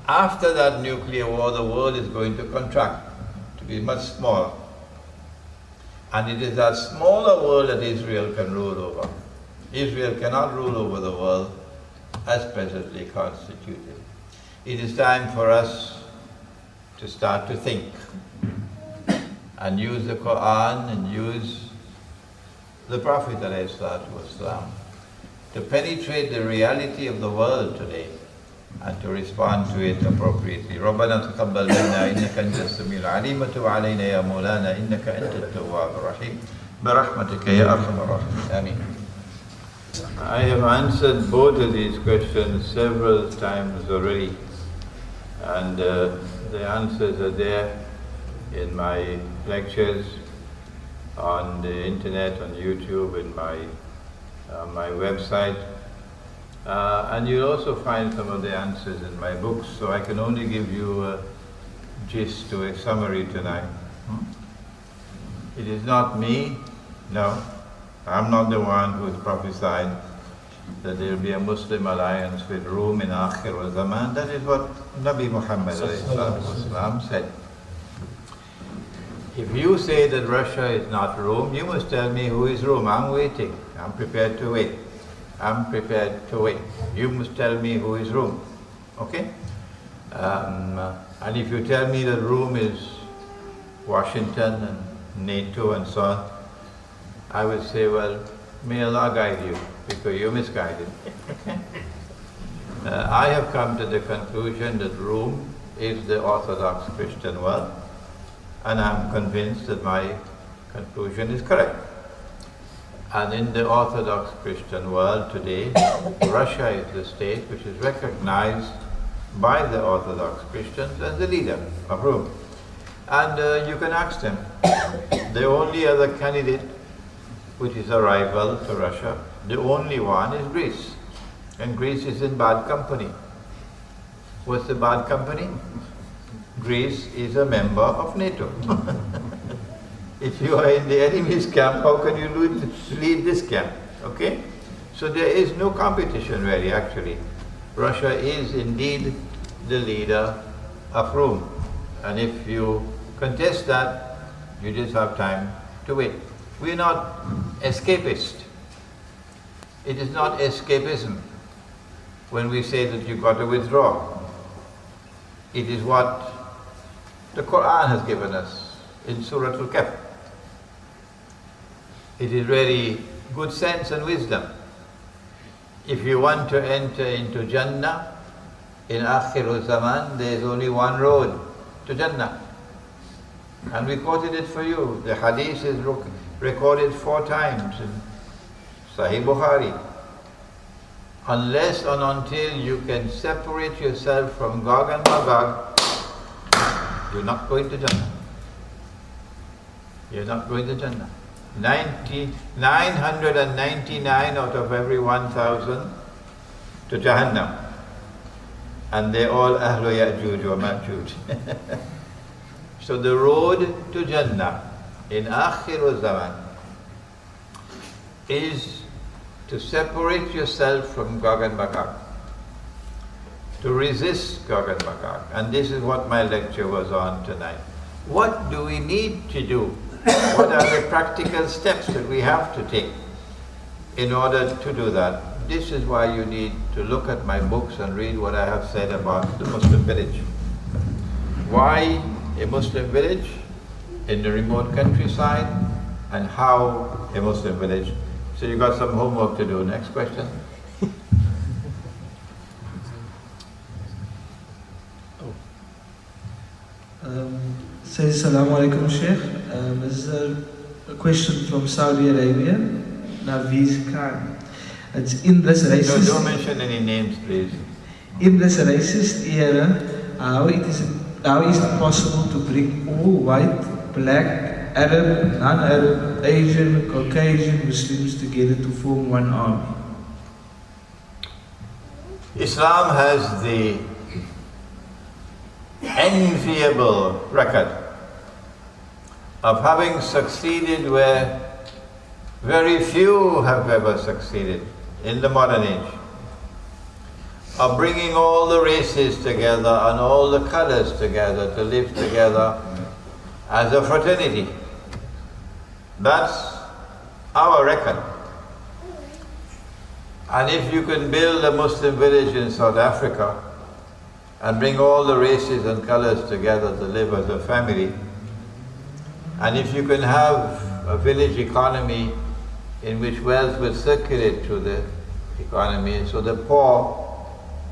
After that nuclear war, the world is going to contract, to be much smaller. And it is that smaller world that Israel can rule over. Israel cannot rule over the world as presently constituted. It is time for us to start to think and use the Quran and use the Prophet ﷺ to penetrate the reality of the world today and to respond to it appropriately. رَبَّنَا تَقَبَّلْ مِنَّا إِنَّكَ أَنْتَ السَّمِيعُ الْعَلِيمُ وَتُبْ عَلَيْنَا يَا مَوْلَانَا إِنَّكَ أَنْتَ التَّوَّابُ الرَّحِيمُ بِرَحْمَتِكَ يَا أَرْحَمَ الرَّاحِمِينَ آمين. I have answered both of these questions several times already, and the answers are there in my lectures on the internet, on YouTube, in my website. And you'll also find some of the answers in my books, so I can only give you a gist to a summary tonight. It is not me, no. I'm not the one who has prophesied that there will be a Muslim alliance with Rome in Akhir al-Zaman. That is what Nabi Muhammad said. If you say that Russia is not Rome, you must tell me who is Rome. I'm waiting. I'm prepared to wait. I'm prepared to wait. You must tell me who is Rome. Okay? And if you tell me that Rome is Washington and NATO and so on, I will say, well, may Allah guide you, because you're misguided. I have come to the conclusion that Rome is the Orthodox Christian world, and I'm convinced that my conclusion is correct. And in the Orthodox Christian world today, Russia is the state which is recognized by the Orthodox Christians as the leader of Rome. And you can ask them. The only other candidate which is a rival to Russia, the only one is Greece. And Greece is in bad company. What's the bad company? Greece is a member of NATO. If you are in the enemy's camp, how can you lead this camp? Okay? So there is no competition really, actually. Russia is indeed the leader of Rome. And if you contest that, you just have time to wait. We're not escapist. It is not escapism when we say that you've got to withdraw. It is what the Quran has given us in Surah Al-Kahf. It is really good sense and wisdom. If you want to enter into Jannah, in Akhir Zaman, there is only one road to Jannah. And we quoted it for you. The hadith is recorded 4 times in Sahih Bukhari. Unless and until you can separate yourself from Gog and Magog, you're not going to Jannah. You're not going to Jannah. 999 out of every 1,000 to Jahannam. And they're all Ahlu Ya'juj wa Ma'juj. So the road to Jannah in Akhir Zaman is to separate yourself from Gog and Magog, to resist Gog and Magog. And this is what my lecture was on tonight. What do we need to do? What are the practical steps that we have to take in order to do that? This is why you need to look at my books and read what I have said about the Muslim village. Why a Muslim village in the remote countryside, and how a Muslim village. So you got some homework to do. Next question. Says Assalamu alaikum Sheikh. This is a question from Saudi Arabia, Naviz Khan. It's in this racist... No, don't mention any names, please. In this racist era, how is it possible to bring all white, black, Arab, non-Arab, Asian, Caucasian Muslims together to form one army? Islam has the enviable record of having succeeded where very few have ever succeeded in the modern age, of bringing all the races together and all the colors together to live together as a fraternity. That's our record. And if you can build a Muslim village in South Africa and bring all the races and colors together to live as a family, and if you can have a village economy in which wealth will circulate through the economy, so the poor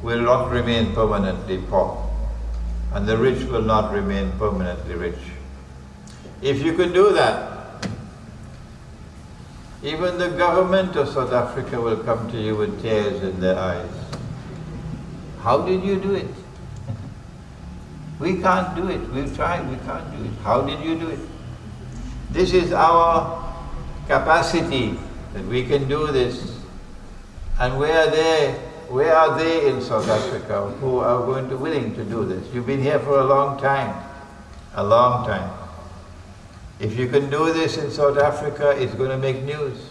will not remain permanently poor, and the rich will not remain permanently rich. If you can do that, even the government of South Africa will come to you with tears in their eyes. How did you do it? We can't do it. We've tried, we can't do it. How did you do it? This is our capacity, that we can do this. And where are they in South Africa who are willing to do this? You've been here for a long time. A long time. If you can do this in South Africa, it's going to make news.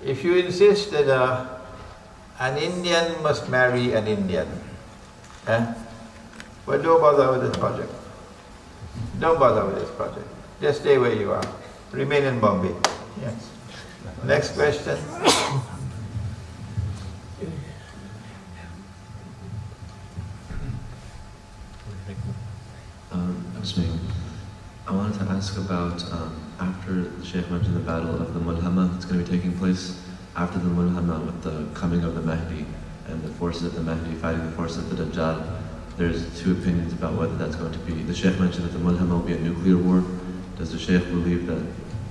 If you insist that an Indian must marry an Indian, well, don't bother with this project. Don't bother with this project. Just stay where you are. Remain in Bombay. Yes. Next question. I wanted to ask about, after the Sheikh mentioned the battle of the Mulhama that's going to be taking place, after the Mulhama with the coming of the Mahdi and the forces of the Mahdi fighting the forces of the Dajjal, there's two opinions about whether that's going to be. The Sheikh mentioned that the Mulhama will be a nuclear war. Does the Sheikh believe that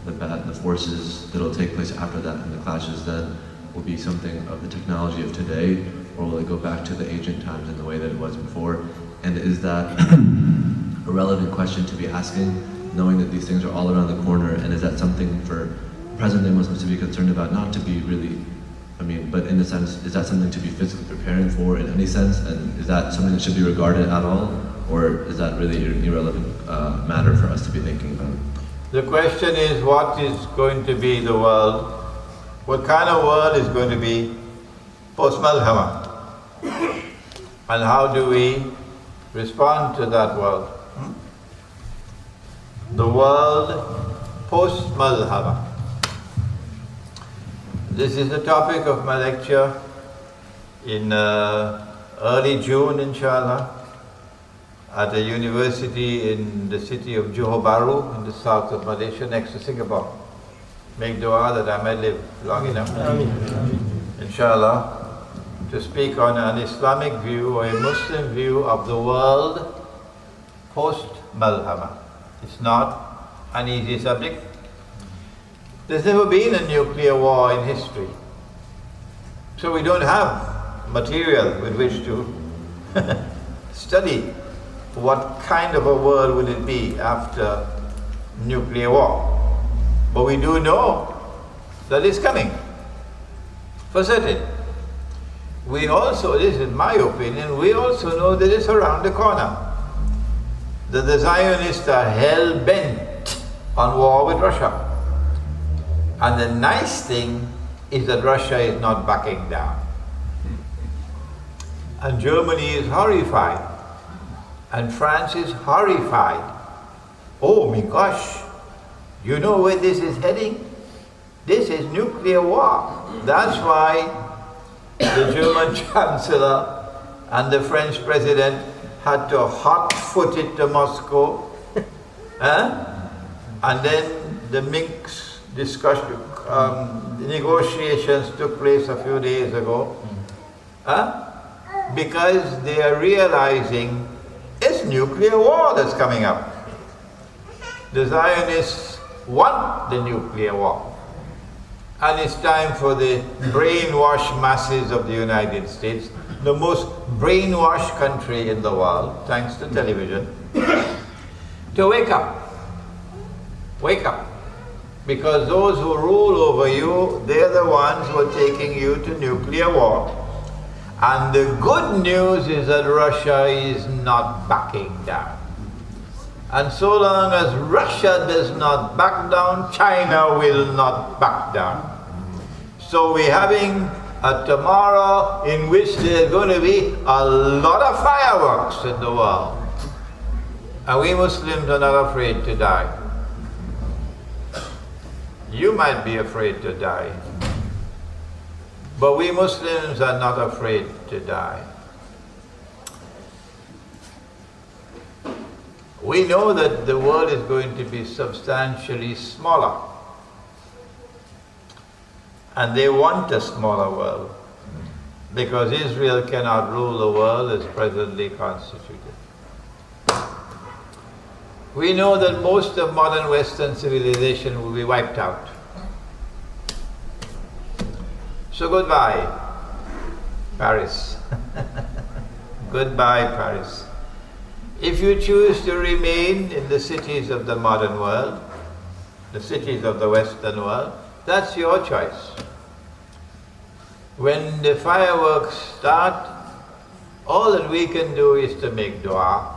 the forces that will take place after that and the clashes then will be something of the technology of today, or will it go back to the ancient times in the way that it was before? And is that a relevant question to be asking, knowing that these things are all around the corner, and is that something for present-day Muslims to be concerned about, not to be really, but in a sense, is that something to be physically preparing for in any sense, and is that something that should be regarded at all, or is that really an irrelevant matter for us to be thinking about? The question is, what is going to be the world? What kind of world is going to be post-Mulhama? And how do we respond to that world? The world post-Mulhama. This is the topic of my lecture in early June, inshallah, at a university in the city of Johor Bahru in the south of Malaysia, next to Singapore. Make dua that I may live long enough, inshallah, to speak on an Islamic view or a Muslim view of the world post-Mulhama. It's not an easy subject. There's never been a nuclear war in history. So we don't have material with which to study what kind of a world will it be after nuclear war. But we do know that it's coming, for certain. We also, this is my opinion, we also know that it's around the corner. That the Zionists are hell-bent on war with Russia. And the nice thing is that Russia is not backing down. And Germany is horrified. And France is horrified. Oh my gosh, you know where this is heading? This is nuclear war. That's why the German Chancellor and the French President had to hot-foot it to Moscow. And then the Minsk discussion, the negotiations took place a few days ago. Because they are realizing it's nuclear war that's coming up. The Zionists want the nuclear war. And it's time for the brainwashed masses of the United States, the most brainwashed country in the world, thanks to television, to wake up. Wake up. Because those who rule over you, they're the ones who are taking you to nuclear war. And the good news is that Russia is not backing down. And so long as Russia does not back down, China will not back down. So we're having a tomorrow in which there's going to be a lot of fireworks in the world. And we Muslims are not afraid to die. You might be afraid to die, but we Muslims are not afraid to die. We know that the world is going to be substantially smaller, and they want a smaller world because Israel cannot rule the world as presently constituted. We know that most of modern Western civilization will be wiped out. So goodbye, Paris. Goodbye, Paris. If you choose to remain in the cities of the modern world, the cities of the Western world, that's your choice. When the fireworks start, all that we can do is to make dua.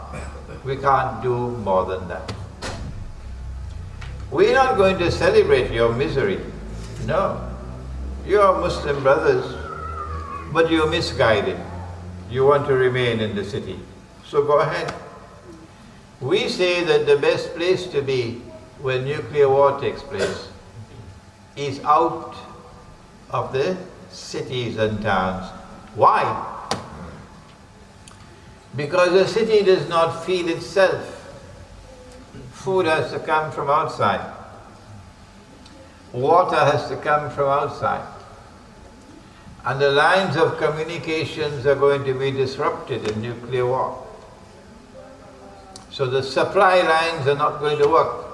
We can't do more than that. We're not going to celebrate your misery. No. You are Muslim brothers, but you're misguided. You want to remain in the city. So go ahead. We say that the best place to be when nuclear war takes place is out of the cities and towns. Why? Because the city does not feed itself. Food has to come from outside. Water has to come from outside. And the lines of communications are going to be disrupted in nuclear war. So the supply lines are not going to work.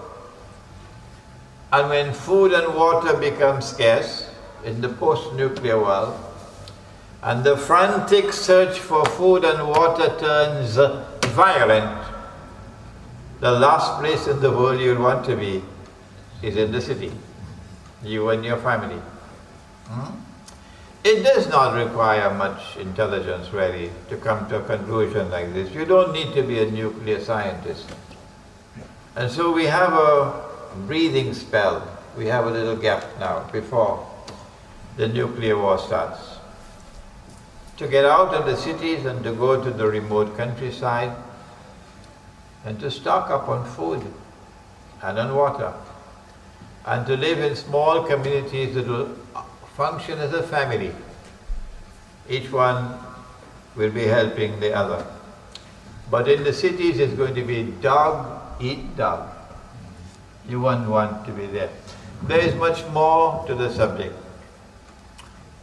And when food and water become scarce in the post-nuclear world, and the frantic search for food and water turns violent, the last place in the world you'll want to be is in the city, you and your family. It does not require much intelligence really to come to a conclusion like this. You don't need to be a nuclear scientist. And so we have a breathing spell. We have a little gap now before the nuclear war starts. To get out of the cities and to go to the remote countryside and to stock up on food and on water and to live in small communities that will function as a family. Each one will be helping the other. But in the cities it's going to be dog eat dog. You won't want to be there. There is much more to the subject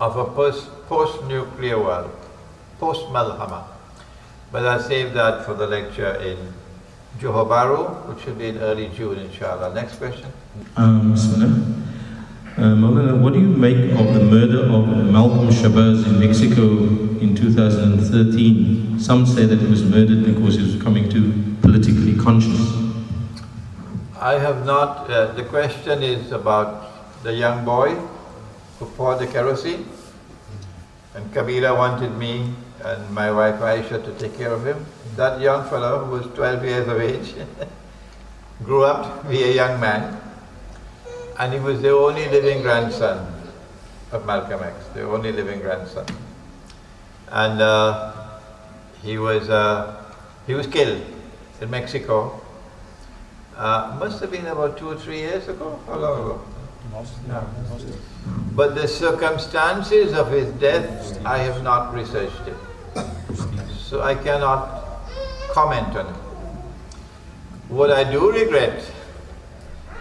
of a post-nuclear world, post-Malhama. But I'll save that for the lecture in Johor Bahru, which should be in early June, inshallah. Next question. Maulana, what do you make of the murder of Malcolm Shabazz in Mexico in 2013? Some say that he was murdered because he was coming too politically conscious. I have not, the question is about the young boy who poured the kerosene, and Kabila wanted me and my wife Aisha to take care of him. That young fellow who was 12 years of age grew up to be a young man, and he was the only living grandson of Malcolm X, the only living grandson. And he was killed in Mexico. Must have been about 2 or 3 years ago. How long ago? No. But the circumstances of his death, I have not researched it. So I cannot comment on it. What I do regret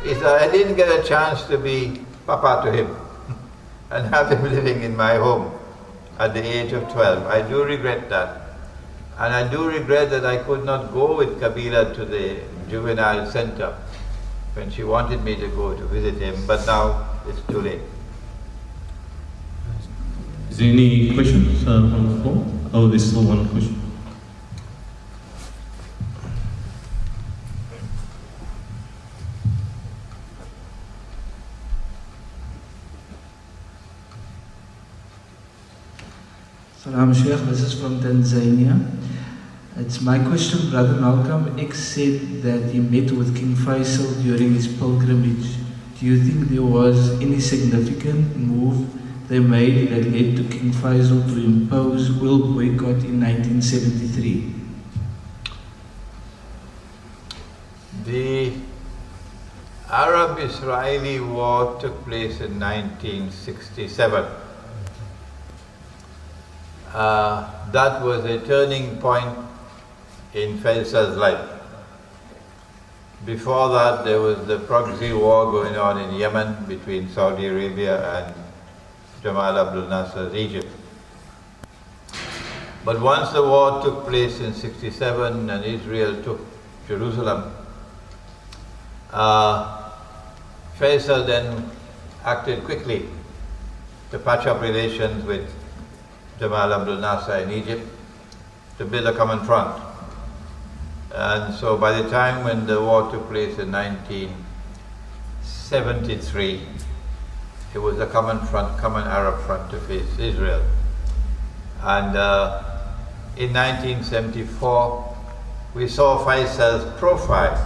is that I didn't get a chance to be papa to him and have him living in my home at the age of 12. I do regret that. And I do regret that I could not go with Kabila to the juvenile center when she wanted me to go to visit him, but now it's too late. Is there any questions on the floor? Oh, there's still one question. Salam Sheikh, this is from Tanzania. It's my question, Brother Malcolm X said that he met with King Faisal during his pilgrimage. Do you think there was any significant move they made that led to King Faisal to impose oil boycott in 1973? The Arab-Israeli war took place in 1967. That was a turning point in Faisal's life. Before that, there was the proxy war going on in Yemen between Saudi Arabia and Jamal Abdel Nasser's Egypt. But once the war took place in 1967 and Israel took Jerusalem, Faisal then acted quickly to patch up relations with Jamal Abdel Nasser in Egypt to build a common front. And so by the time when the war took place in 1973, it was a common front, common Arab front to face Israel. And in 1974, we saw Faisal's profile.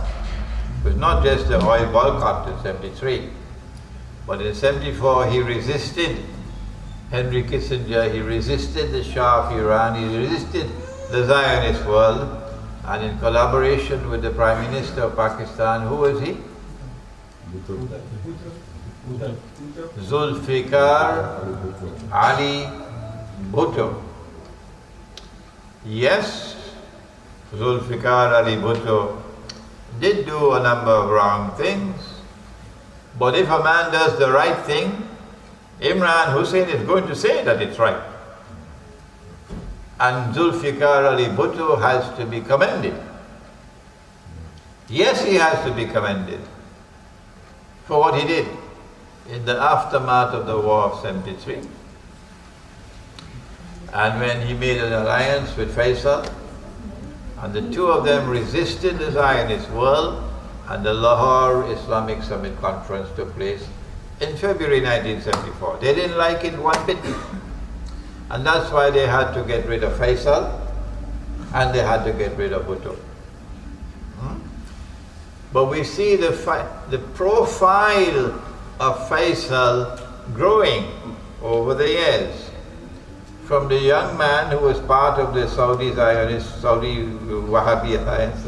It was not just the oil boycott in 73, but in 74 he resisted Henry Kissinger, he resisted the Shah of Iran, he resisted the Zionist world, and in collaboration with the Prime Minister of Pakistan, who was he? Zulfikar Ali Bhutto. Yes, Zulfikar Ali Bhutto did do a number of wrong things, but if a man does the right thing, Imran Hosein is going to say that it's right. And Zulfikar Ali Bhutto has to be commended. Yes, he has to be commended for what he did in the aftermath of the war of 73. And when he made an alliance with Faisal, and the two of them resisted the Zionist world, and the Lahore Islamic Summit Conference took place in February 1974. They didn't like it one bit. And that's why they had to get rid of Faisal, and they had to get rid of Bhutto. But we see the profile of Faisal growing over the years. From the young man who was part of the Saudi Zionist, Saudi Wahhabi alliance,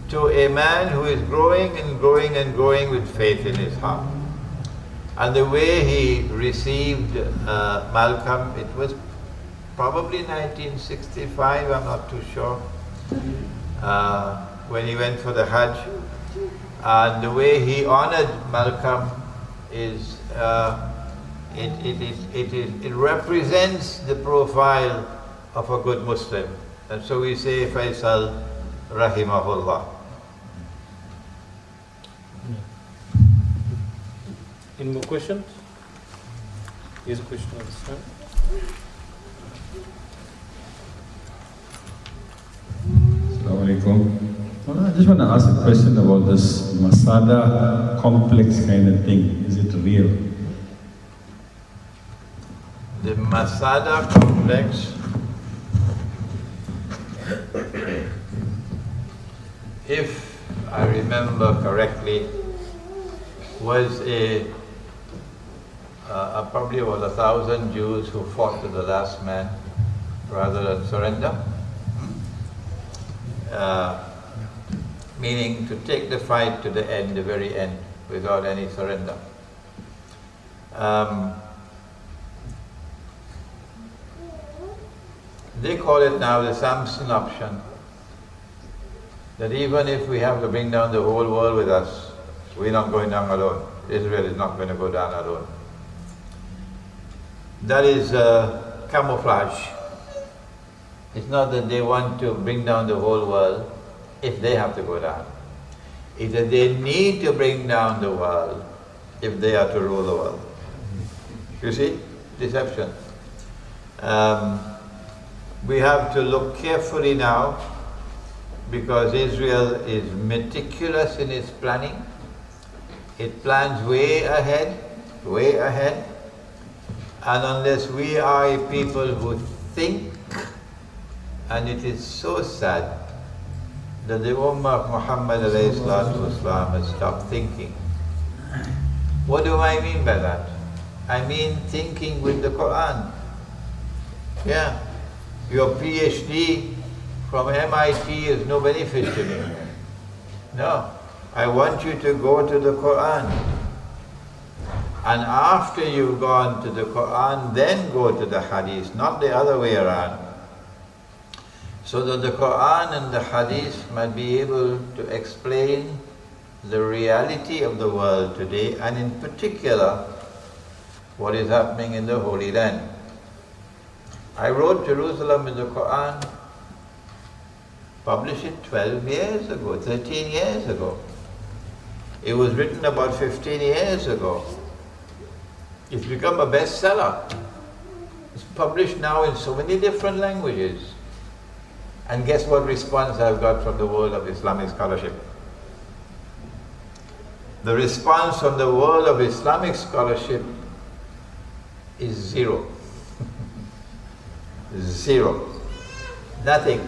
to a man who is growing and growing and growing with faith in his heart. And the way he received Malcolm, it was probably 1965, I'm not too sure, when he went for the Hajj. And the way he honored Malcolm is, it represents the profile of a good Muslim. And so we say Faisal Rahimahullah. Any more questions? Here's a question on this time. Assalamu alaikum. Well, I just want to ask a question about this Masada complex kind of thing. Is it real? The Masada complex, if I remember correctly, was probably about 1,000 Jews who fought to the last man rather than surrender. Meaning to take the fight to the end, the very end, without any surrender. They call it now the Samson option, that even if we have to bring down the whole world with us, we're not going down alone. Israel is not going to go down alone. That is camouflage. It's not that they want to bring down the whole world if they have to go down. It's that they need to bring down the world if they are to rule the world. You see? Deception. We have to look carefully now, because Israel is meticulous in its planning. It plans way ahead, and unless we are a people who think, and it is so sad that the Ummah of Muhammad ﷺ has stopped thinking. What do I mean by that? I mean thinking with the Quran. Yeah, your PhD from MIT is no benefit to me. No, I want you to go to the Quran. And after you've gone to the Quran, then go to the Hadith, not the other way around. So that the Quran and the Hadith might be able to explain the reality of the world today, and in particular, what is happening in the Holy Land. I wrote Jerusalem in the Quran, published it 12 years ago, 13 years ago. It was written about 15 years ago. It's become a bestseller. It's published now in so many different languages. And guess what response I've got from the world of Islamic scholarship? The response from the world of Islamic scholarship is zero. Zero. Nothing.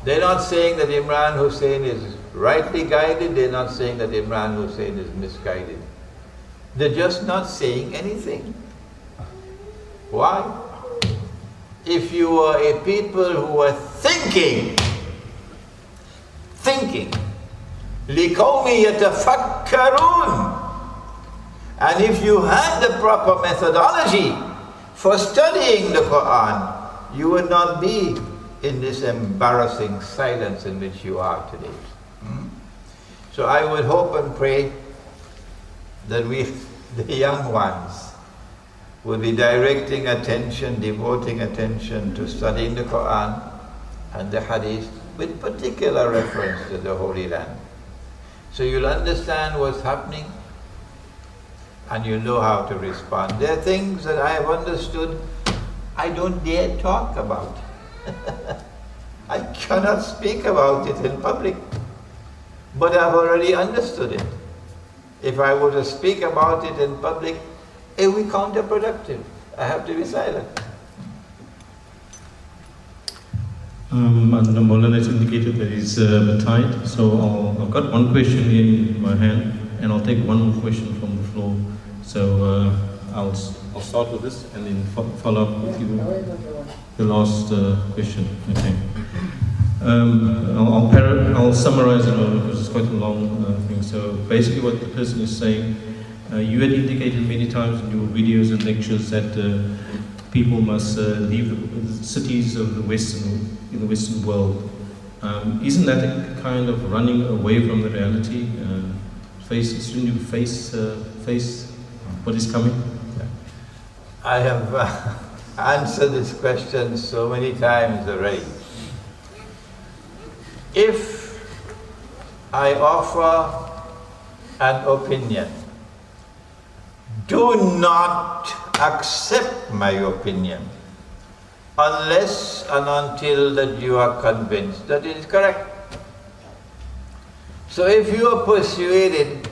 They're not saying that Imran Hosein is rightly guided, they're not saying that Imran Hosein is misguided. They're just not saying anything. Why? If you are a people who are thinking, لِقَوْمِ يَتَفَكَّرُونَ, and if you had the proper methodology for studying the Quran, you would not be in this embarrassing silence in which you are today. So I would hope and pray that we, the young ones, will be directing attention, devoting attention to studying the Quran and the Hadith with particular reference to the Holy Land. So you'll understand what's happening and you'll know how to respond. There are things that I have understood I don't dare talk about. I cannot speak about it in public, but I've already understood it. If I were to speak about it in public, it would be counterproductive. I have to be silent. And the Maulana has indicated that it's a bit tight, so I've got one question here in my hand, and I'll take one more question from the floor. So I'll start with this and then follow up with you the last question. Okay. I'll summarize it because it's quite a long thing. So basically, what the person is saying, you had indicated many times in your videos and lectures that people must leave the cities of the Western world. Isn't that a kind of running away from the reality? Shouldn't you face what is coming? I have answered this question so many times already. If I offer an opinion, do not accept my opinion unless and until that you are convinced that it is correct. So if you are persuaded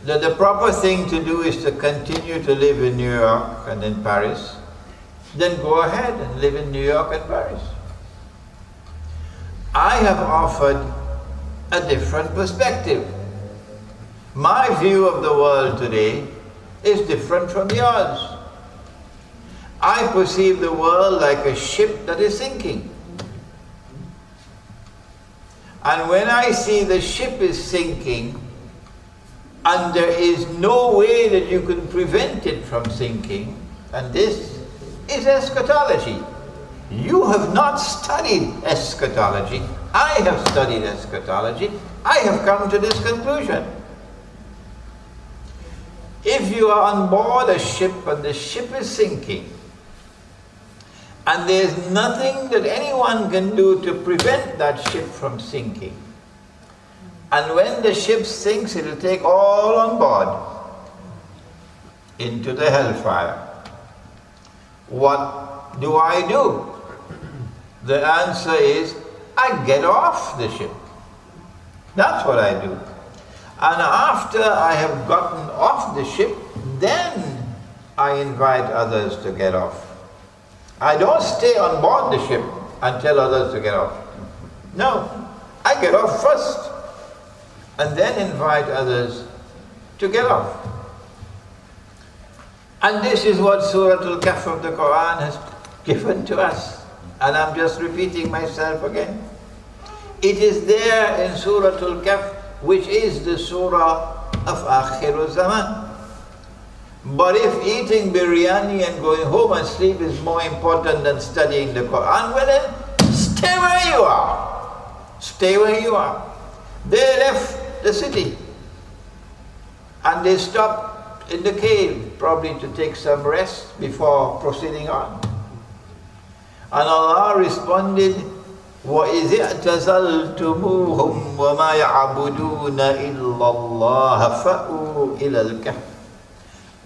that the proper thing to do is to continue to live in New York and in Paris, then go ahead and live in New York and Paris. I have offered a different perspective. My view of the world today is different from yours. I perceive the world like a ship that is sinking. And when I see the ship is sinking, and there is no way that you can prevent it from sinking, and this is eschatology. You have not studied eschatology. I have studied eschatology. I have come to this conclusion. If you are on board a ship and the ship is sinking, And there's nothing that anyone can do to prevent that ship from sinking. And when the ship sinks, it'll take all on board into the hellfire. What do I do? The answer is, I get off the ship. That's what I do. And after I have gotten off the ship, then I invite others to get off. I don't stay on board the ship and tell others to get off. No, I get off first and then invite others to get off. And this is what Surah Al-Kahf of the Quran has given to us. And I'm just repeating myself again. It is there in Surah Al-Kahf, which is the surah of Akhir Zaman. But if eating biryani and going home and sleep is more important than studying the Quran, well then, stay where you are. Stay where you are. They left the city and they stopped in the cave, probably to take some rest before proceeding on. And Allah responded, وَإِذِ اعْتَزَلْتُمُوهُمْ وَمَا يَعْبُدُونَ إِلَّا اللَّهَ فَأْوُوا إِلَى الْكَهْفِ.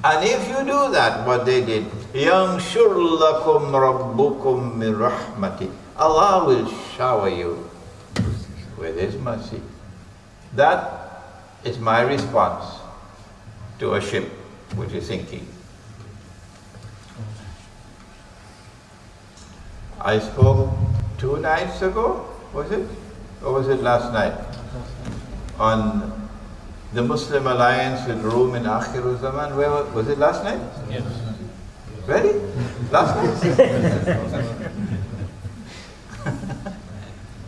And if you do that, what they did, يَنْشُرْ لَكُمْ رَبُّكُمْ مِنْ رَحْمَتِهِ. Allah will shower you with His mercy. That is my response to a ship which is sinking. I spoke 2 nights ago, was it? Or was it last night? On the Muslim alliance with Rome in Akhir Zaman. Where was it last night? Yes. Ready? Last night?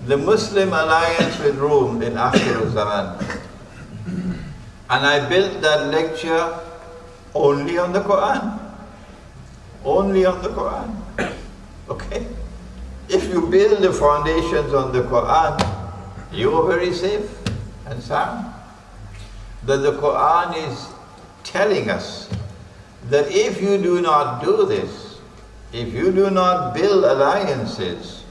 The Muslim alliance with Rome in Akhir Zaman. And I built that lecture only on the Quran. Only on the Quran. Okay? If you build the foundations on the Quran, you are very safe and sound. That the Quran is telling us that if you do not do this, if you do not build alliances,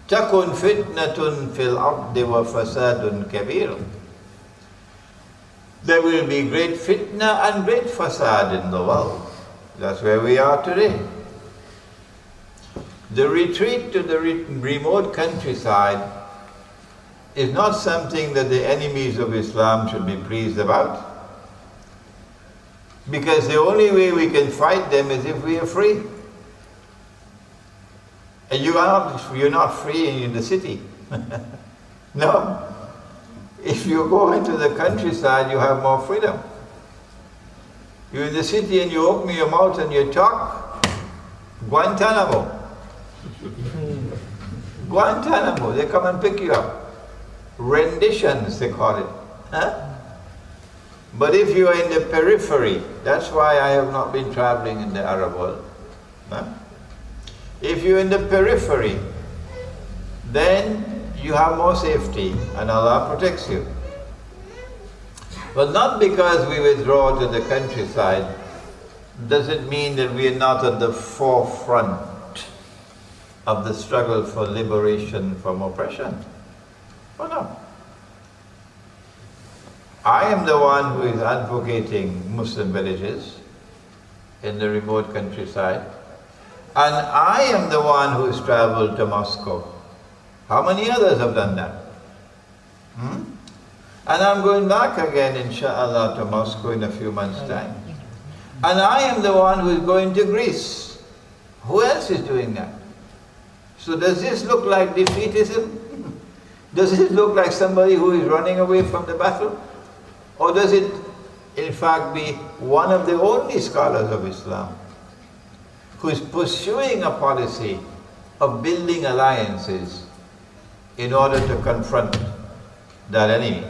تَكُنْ فِتْنَةٌ فِي الْأَرْضِ وَفَسَادٌ كَبِيرٌ. There will be great fitna and great fasad in the world. That's where we are today. The retreat to the remote countryside is not something that the enemies of Islam should be pleased about. Because the only way we can fight them is if we are free. And you're not free in the city. No. If you go into the countryside, you have more freedom. You're in the city and you open your mouth and you talk, Guantanamo. Guantanamo, they come and pick you up. Renditions, they call it. Huh? But if you are in the periphery, that's why I have not been traveling in the Arab world. Huh? If you're in the periphery, then you have more safety and Allah protects you. But not because we withdraw to the countryside does it mean that we are not at the forefront of the struggle for liberation from oppression. Oh no. I am the one who is advocating Muslim villages in the remote countryside, and I am the one who has traveled to Moscow. How many others have done that? And I'm going back again, inshallah, to Moscow in a few months' time. And I am the one who is going to Greece. Who else is doing that? So does this look like defeatism? Does it look like somebody who is running away from the battle? Or does it, in fact, be one of the only scholars of Islam who is pursuing a policy of building alliances in order to confront that enemy?